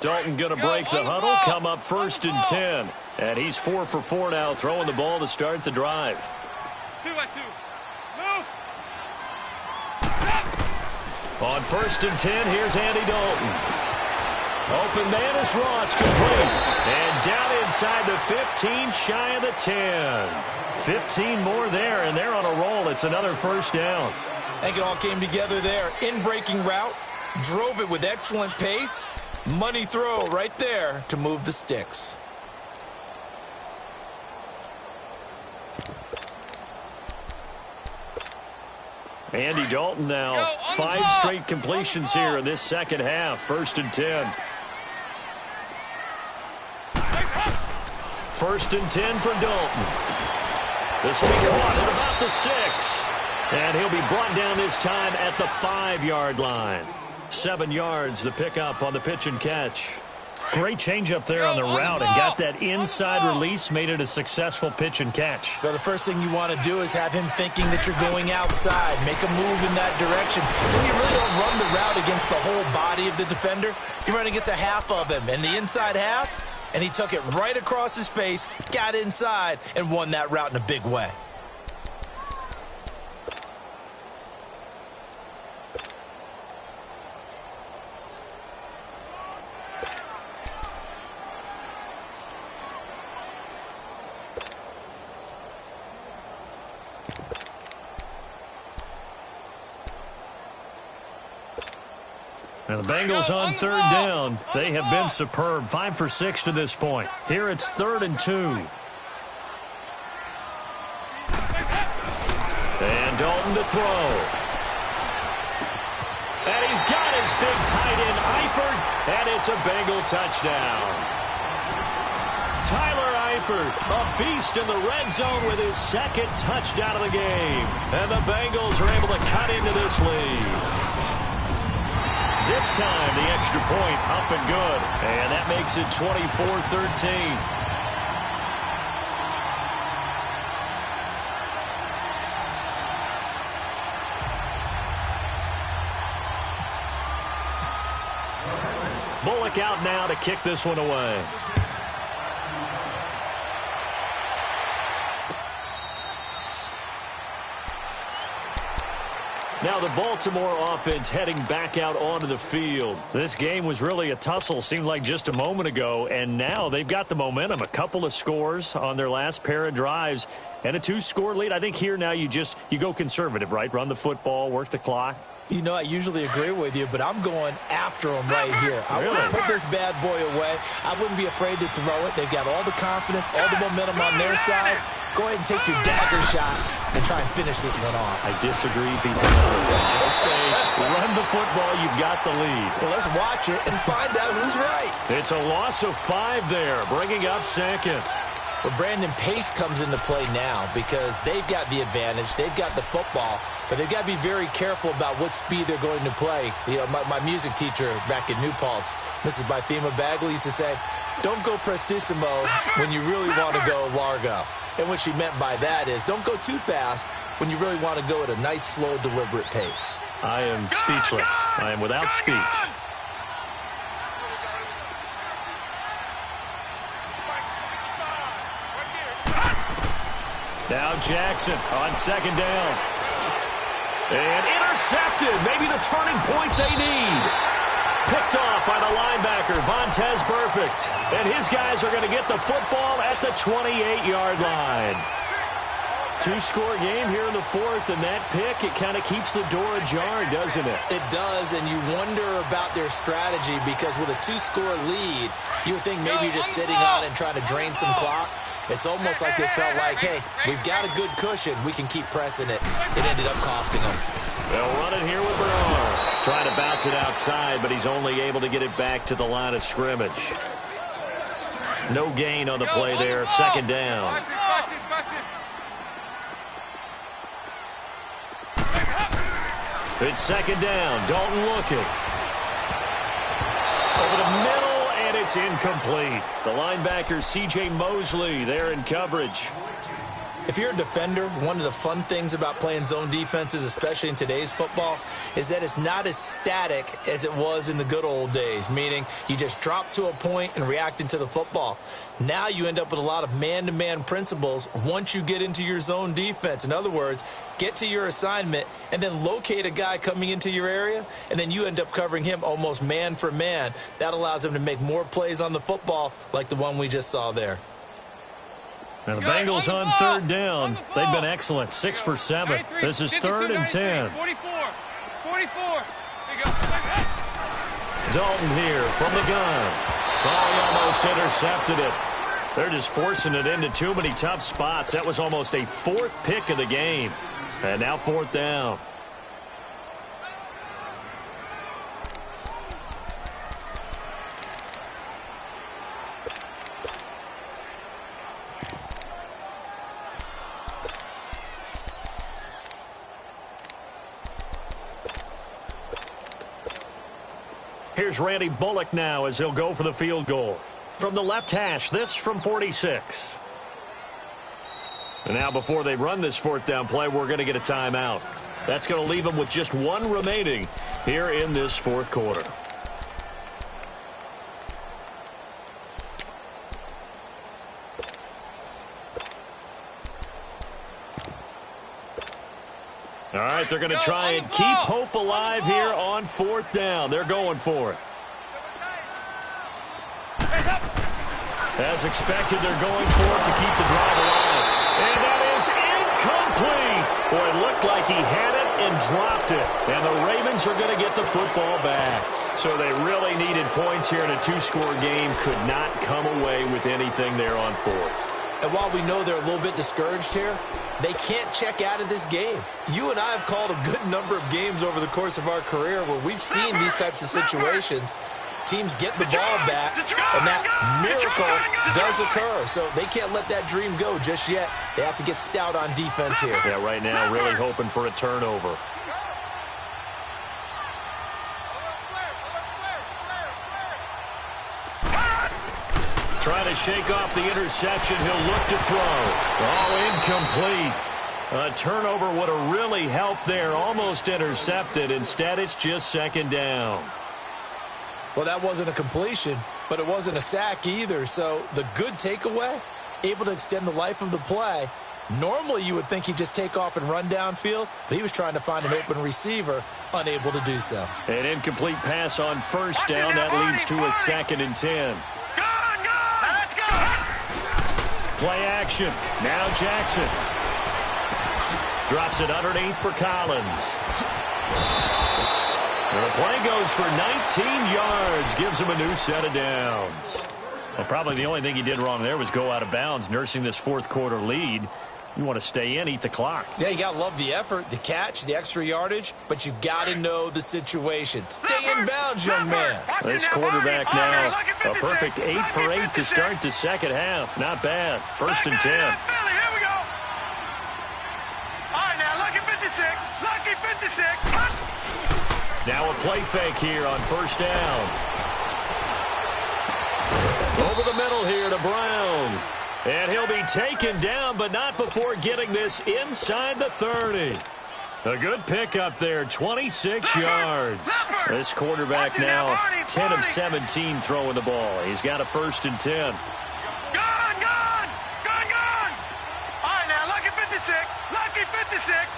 Dalton going to break the huddle, come up 1st and 10. And he's 4 for 4 now, throwing the ball to start the drive. 2 by 2. Move! On 1st and 10, here's Andy Dalton. Open man is Ross, complete. And down inside the 15, shy of the 10. 15 more there, and they're on a roll. It's another 1st down. I think it all came together there. In-breaking route, drove it with excellent pace. Money throw right there to move the sticks. Andy Dalton now, 5 straight completions here in this second half. 1st and 10. 1st and 10 for Dalton. This will be caught at about the 6. And he'll be brought down this time at the 5-yard line. 7 yards, the pickup on the pitch and catch. Great change up there on the route and got that inside release, made it a successful pitch and catch. Well, the first thing you want to do is have him thinking that you're going outside, make a move in that direction. Then you really don't run the route against the whole body of the defender. You run against a half of him, and the inside half, and he took it right across his face, got inside, and won that route in a big way. And the Bengals on 3rd down. They have been superb. 5 for 6 to this point. Here it's 3rd and 2. And Dalton to throw. And he's got his big tight end, Eifert, and it's a Bengal touchdown. Tyler Eifert, a beast in the red zone with his 2nd touchdown of the game. And the Bengals are able to cut into this lead. This time, the extra point up and good. And that makes it 24-13. Bullock out now to kick this one away. Now the Baltimore offense heading back out onto the field. This game was really a tussle, seemed like just a moment ago, and now they've got the momentum. A couple of scores on their last pair of drives and a 2-score lead. I think here now you go conservative, right? Run the football, work the clock. You know, I usually agree with you, but I'm going after him right here. I want to put this bad boy away. I wouldn't be afraid to throw it. They've got all the confidence, all the momentum on their side. Go ahead and take your dagger shots and try and finish this one off. I disagree vehemently. I say run the football, you've got the lead. Well, let's watch it and find out who's right. It's a loss of 5 there, bringing up 2nd. Well, Brandon, pace comes into play now because they've got the advantage. They've got the football, but they've got to be very careful about what speed they're going to play. You know, my music teacher back in New Paltz, Mrs. Bythema Bagley, used to say, don't go prestissimo when you really want to go largo. And what she meant by that is don't go too fast when you really want to go at a nice, slow, deliberate pace. I am speechless. I am without speech. Now Jackson on 2nd down. And intercepted. Maybe the turning point they need. picked off by the linebacker, Vontaze Burfict. And his guys are going to get the football at the 28-yard line. Two-score game here in the fourth, and that pick, it kind of keeps the door ajar, doesn't it? It does, and you wonder about their strategy because with a two-score lead, you would think maybe you're just sitting on and trying to drain some clock. It's almost like they felt like, hey, we've got a good cushion. We can keep pressing it. It ended up costing them. They'll run it here with Bernard. Trying to bounce it outside, but he's only able to get it back to the line of scrimmage. No gain on the play there. Second down. It's second down. Dalton looking. Over the middle, and it's incomplete. The linebacker, C.J. Mosley, there in coverage. If you're a defender, one of the fun things about playing zone defenses, especially in today's football, is that it's not as static as it was in the good old days, meaning you just drop to a point and react into the football. Now you end up with a lot of man-to-man principles once you get into your zone defense. In other words, get to your assignment and then locate a guy coming into your area, and then you end up covering him almost man for man. That allows him to make more plays on the football like the one we just saw there. Now the Bengals on third down. They've been excellent. 6 for 7. This is 3rd and 10. 44. There you go. Dalton here from the gun. Oh, he almost intercepted it. They're just forcing it into too many tough spots. That was almost a 4th pick of the game. And now 4th down. Here's Randy Bullock now as he'll go for the field goal. From the left hash, this from 46. And now before they run this 4th down play, we're going to get a timeout. That's going to leave them with just 1 remaining here in this 4th quarter. All right, they're going to try and keep hope alive here on 4th down. They're going for it. As expected, they're going for it to keep the drive alive. And that is incomplete. Boy, it looked like he had it and dropped it. And the Ravens are going to get the football back. So they really needed points here in a 2-score game. Could not come away with anything there on 4th. And while we know they're a little bit discouraged here, they can't check out of this game. You and I have called a good number of games over the course of our career where we've seen these types of situations. Teams get the ball back, and that miracle does occur. So they can't let that dream go just yet. They have to get stout on defense here. Yeah, right now really hoping for a turnover. Trying to shake off the interception. He'll look to throw. Oh, incomplete. A turnover would have really helped there. Almost intercepted. Instead, it's just 2nd down. Well, that wasn't a completion, but it wasn't a sack either. So the good takeaway, able to extend the life of the play. Normally, you would think he'd just take off and run downfield, but he was trying to find an open receiver, unable to do so. An incomplete pass on 1st down. That leads to a 2nd and 10. Play action. Now Jackson. Drops it underneath for Collins. And the play goes for 19 yards. Gives him a new set of downs. Well, probably the only thing he did wrong there was go out of bounds, nursing this 4th quarter lead. You want to stay in, eat the clock. Yeah, you got to love the effort, the catch, the extra yardage, but you got to know the situation. Stay in bounds, young man. This quarterback now, a perfect 8 for 8 to start the 2nd half. Not bad. 1st and 10. Here we go. All right, now, lucky 56. Lucky 56. Now a play fake here on 1st down. Over the middle here to Brown. And he'll be taken down, but not before getting this inside the 30. A good pickup there, 26 yards. This quarterback now 10 of 17 throwing the ball. He's got a 1st and 10. Gone! All right, now, lucky 56. Lucky 56.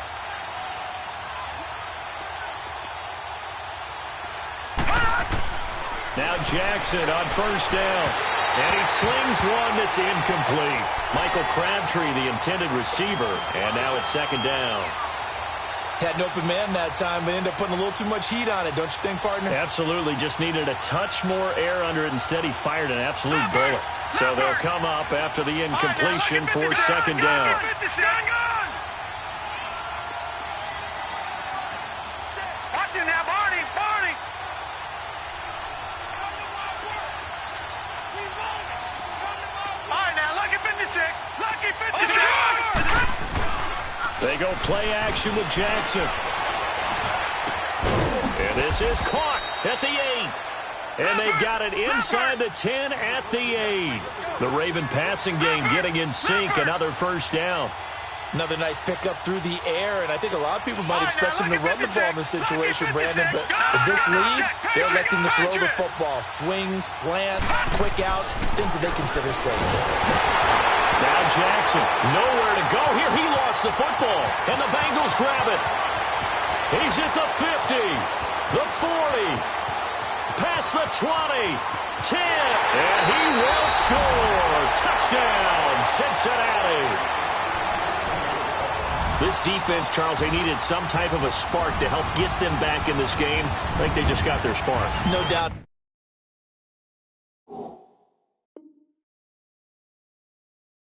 Now Jackson on first down. And he slings one that's incomplete. Michael Crabtree, the intended receiver. And now it's second down. Had an open man that time, but ended up putting a little too much heat on it, don't you think, partner? Absolutely. Just needed a touch more air under it. Instead, he fired an absolute bullet. So they'll come up after the incompletion for second down. Watch him now, Barney. Barney. All right, now, lucky 56. Lucky 56. They go play action with Jackson. And this is caught at the 8. And they've got it inside the 10 at the 8. The Raven passing game getting in sync. Another first down. Another nice pickup through the air, and I think a lot of people might expect him to run the ball in this situation, Brandon, but with this lead, they're electing to throw the football. Swings, slants, quick outs, things that they consider safe. Now Jackson, nowhere to go here. He lost the football, and the Bengals grab it. He's at the 50, the 40, past the 20, 10, and he will score. Touchdown, Cincinnati. This defense, Charles, they needed some type of a spark to help get them back in this game. I think they just got their spark. No doubt.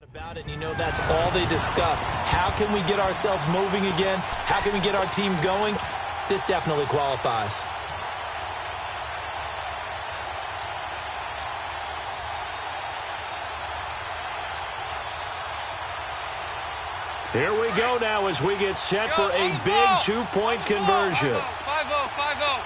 About it, and you know that's all they discussed. How can we get ourselves moving again? How can we get our team going? This definitely qualifies. Here we go now as we get set for a big two-point conversion. 5-0, 5-0.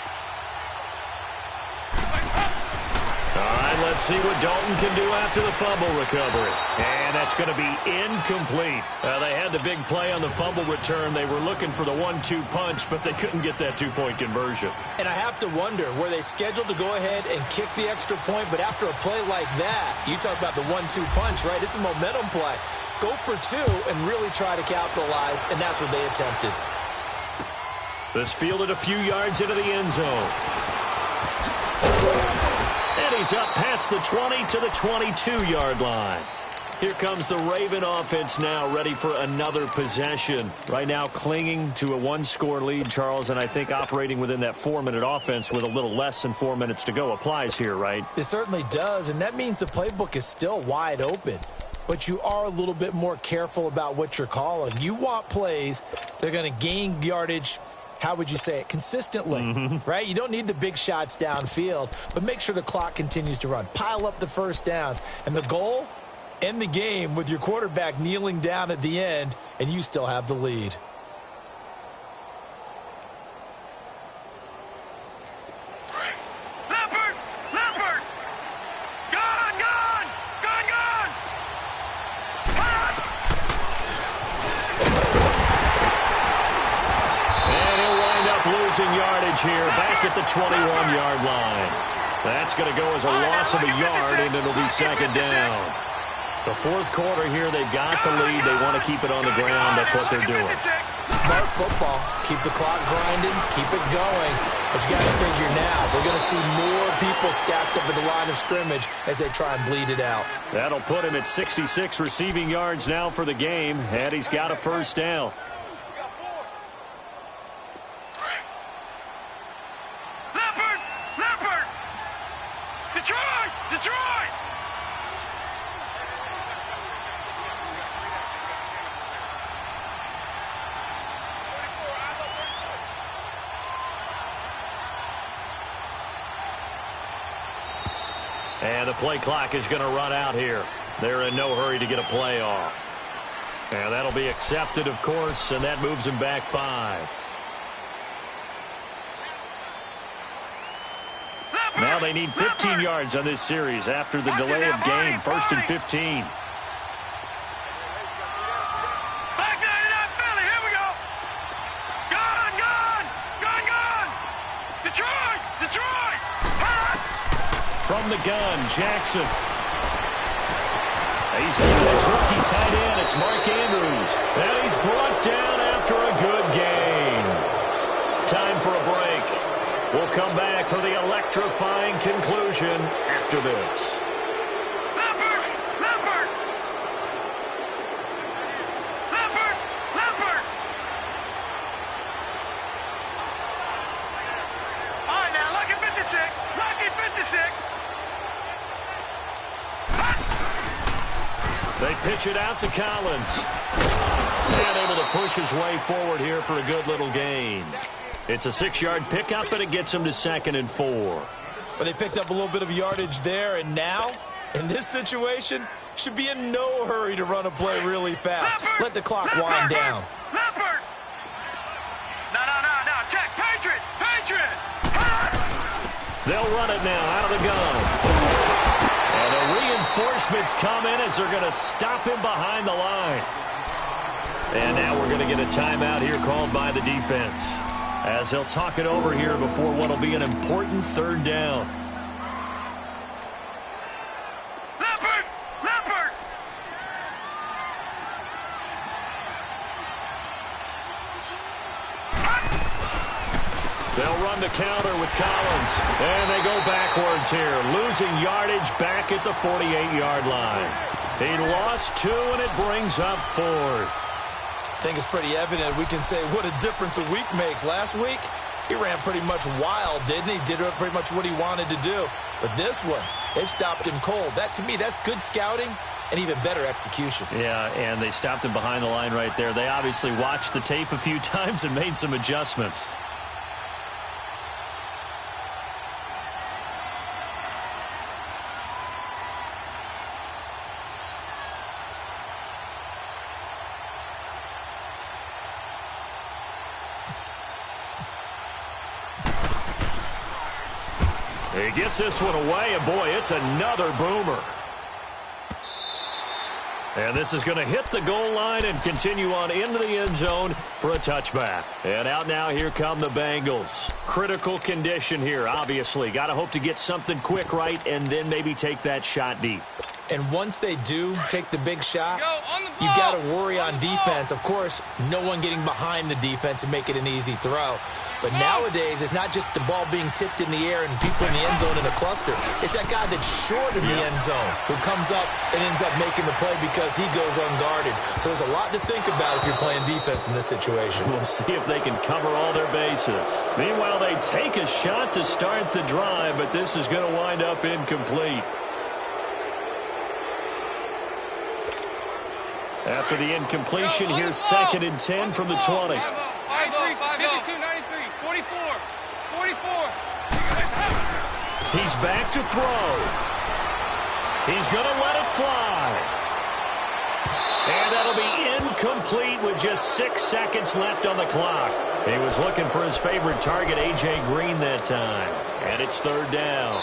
All right, let's see what Dalton can do after the fumble recovery. And that's going to be incomplete. They had the big play on the fumble return. They were looking for the 1-2 punch, but they couldn't get that two-point conversion. And I have to wonder, were they scheduled to go ahead and kick the extra point, but after a play like that, you talk about the 1-2 punch, right? It's a momentum play. Go for two and really try to capitalize, and that's what they attempted. This fielded a few yards into the end zone. And he's up past the 20 to the 22-yard line. Here comes the Raven offense now, ready for another possession. Right now clinging to a one-score lead, Charles, and I think operating within that 4-minute offense with a little less than 4 minutes to go applies here, right? It certainly does, and that means the playbook is still wide open. But you are a little bit more careful about what you're calling. You want plays that are going to gain yardage, how would you say it, consistently, right? You don't need the big shots downfield, but make sure the clock continues to run. Pile up the first downs. And the goal, end the game with your quarterback kneeling down at the end, and you still have the lead. Yardage here back at the 21-yard line. That's going to go as a loss of a yard, and it'll be second down. The fourth quarter here, they've got the lead. They want to keep it on the ground. That's what they're doing. Smart football. Keep the clock grinding. Keep it going. But you got to figure now, they're going to see more people stacked up at the line of scrimmage as they try and bleed it out. That'll put him at 66 receiving yards now for the game, and he's got a first down. Detroit! And the play clock is going to run out here. They're in no hurry to get a play off. And that'll be accepted, of course, and that moves him back 5. Now they need 15 yards on this series after the delay of game. First and 15. Detroit! From the gun, Jackson. He's given his rookie tight end. It's Mark Andrews. And he's brought down after a good game. Time for a break. We'll come back for the electrifying conclusion after this. They pitch it out to Collins. And able to push his way forward here for a good little gain. It's a 6-yard pickup, and it gets him to 2nd and 4. Well, they picked up a little bit of yardage there, and now, in this situation, should be in no hurry to run a play really fast. Let the clock wind down. No, check, Patriot! They'll run it now out of the gun. And the reinforcements come in as they're going to stop him behind the line. And now we're going to get a timeout here called by the defense, as they'll talk it over here before what will be an important 3rd down. Leopard! They'll run the counter with Collins. And they go backwards here, losing yardage back at the 48-yard line. He lost 2, and it brings up 4th. I think it's pretty evident we can say what a difference a week makes. Last week, he ran pretty much wild, didn't he? Did pretty much what he wanted to do. But this one, they stopped him cold. That, to me, that's good scouting and even better execution. Yeah, and they stopped him behind the line right there. They obviously watched the tape a few times and made some adjustments. He gets this one away, and boy, it's another boomer. And this is going to hit the goal line and continue on into the end zone for a touchback. And out now, here come the Bengals. Critical condition here, obviously. Got to hope to get something quick right and then maybe take that shot deep. And once they do take the big shot, you got to worry on defense. Of course, no one getting behind the defense and make it an easy throw. But nowadays, it's not just the ball being tipped in the air and people in the end zone in a cluster. It's that guy that's short in the end zone who comes up and ends up making the play because he goes unguarded. So there's a lot to think about if you're playing defense in this situation. We'll see if they can cover all their bases. Meanwhile, they take a shot to start the drive, but this is going to wind up incomplete. After the incompletion, here's 2nd and 10 from the 20. 52, 93, 44. He's back to throw. He's going to let it fly. And that'll be incomplete with just 6 seconds left on the clock. He was looking for his favorite target, A.J. Green, that time. And it's 3rd down.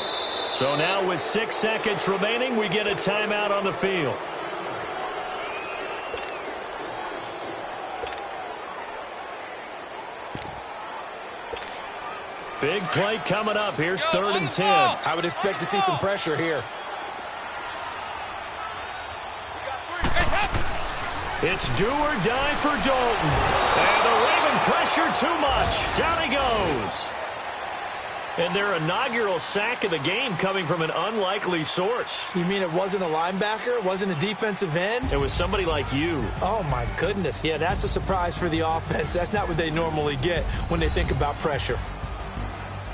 So now with 6 seconds remaining, we get a timeout on the field. Big play coming up. Here's 3rd and 10. I would expect to see some pressure here. It's do or die for Dalton. And the Raven pressure too much. Down he goes. And their inaugural sack of the game coming from an unlikely source. You mean it wasn't a linebacker? It wasn't a defensive end? It was somebody like you. Oh, my goodness. Yeah, that's a surprise for the offense. That's not what they normally get when they think about pressure.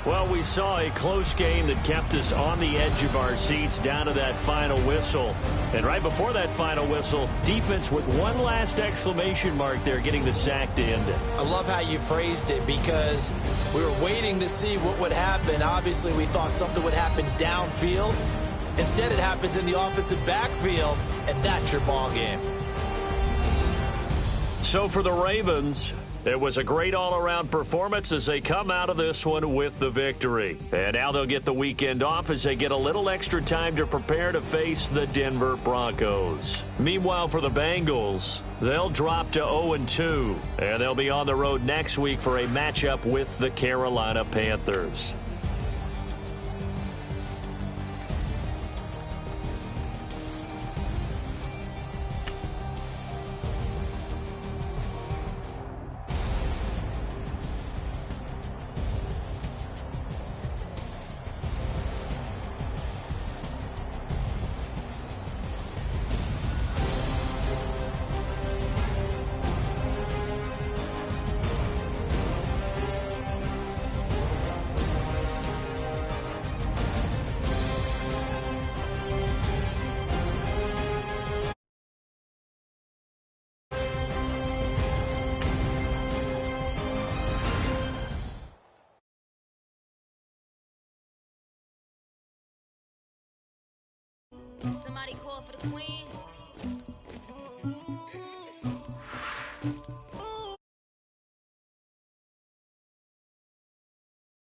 Well, we saw a close game that kept us on the edge of our seats down to that final whistle. And right before that final whistle, defense with one last exclamation mark there, getting the sack to end it. I love how you phrased it because we were waiting to see what would happen. Obviously, we thought something would happen downfield. Instead, it happens in the offensive backfield, and that's your ball game. So for the Ravens, it was a great all-around performance as they come out of this one with the victory. And now they'll get the weekend off as they get a little extra time to prepare to face the Denver Broncos. Meanwhile, for the Bengals, they'll drop to 0-2, and they'll be on the road next week for a matchup with the Carolina Panthers. Somebody call for the queen.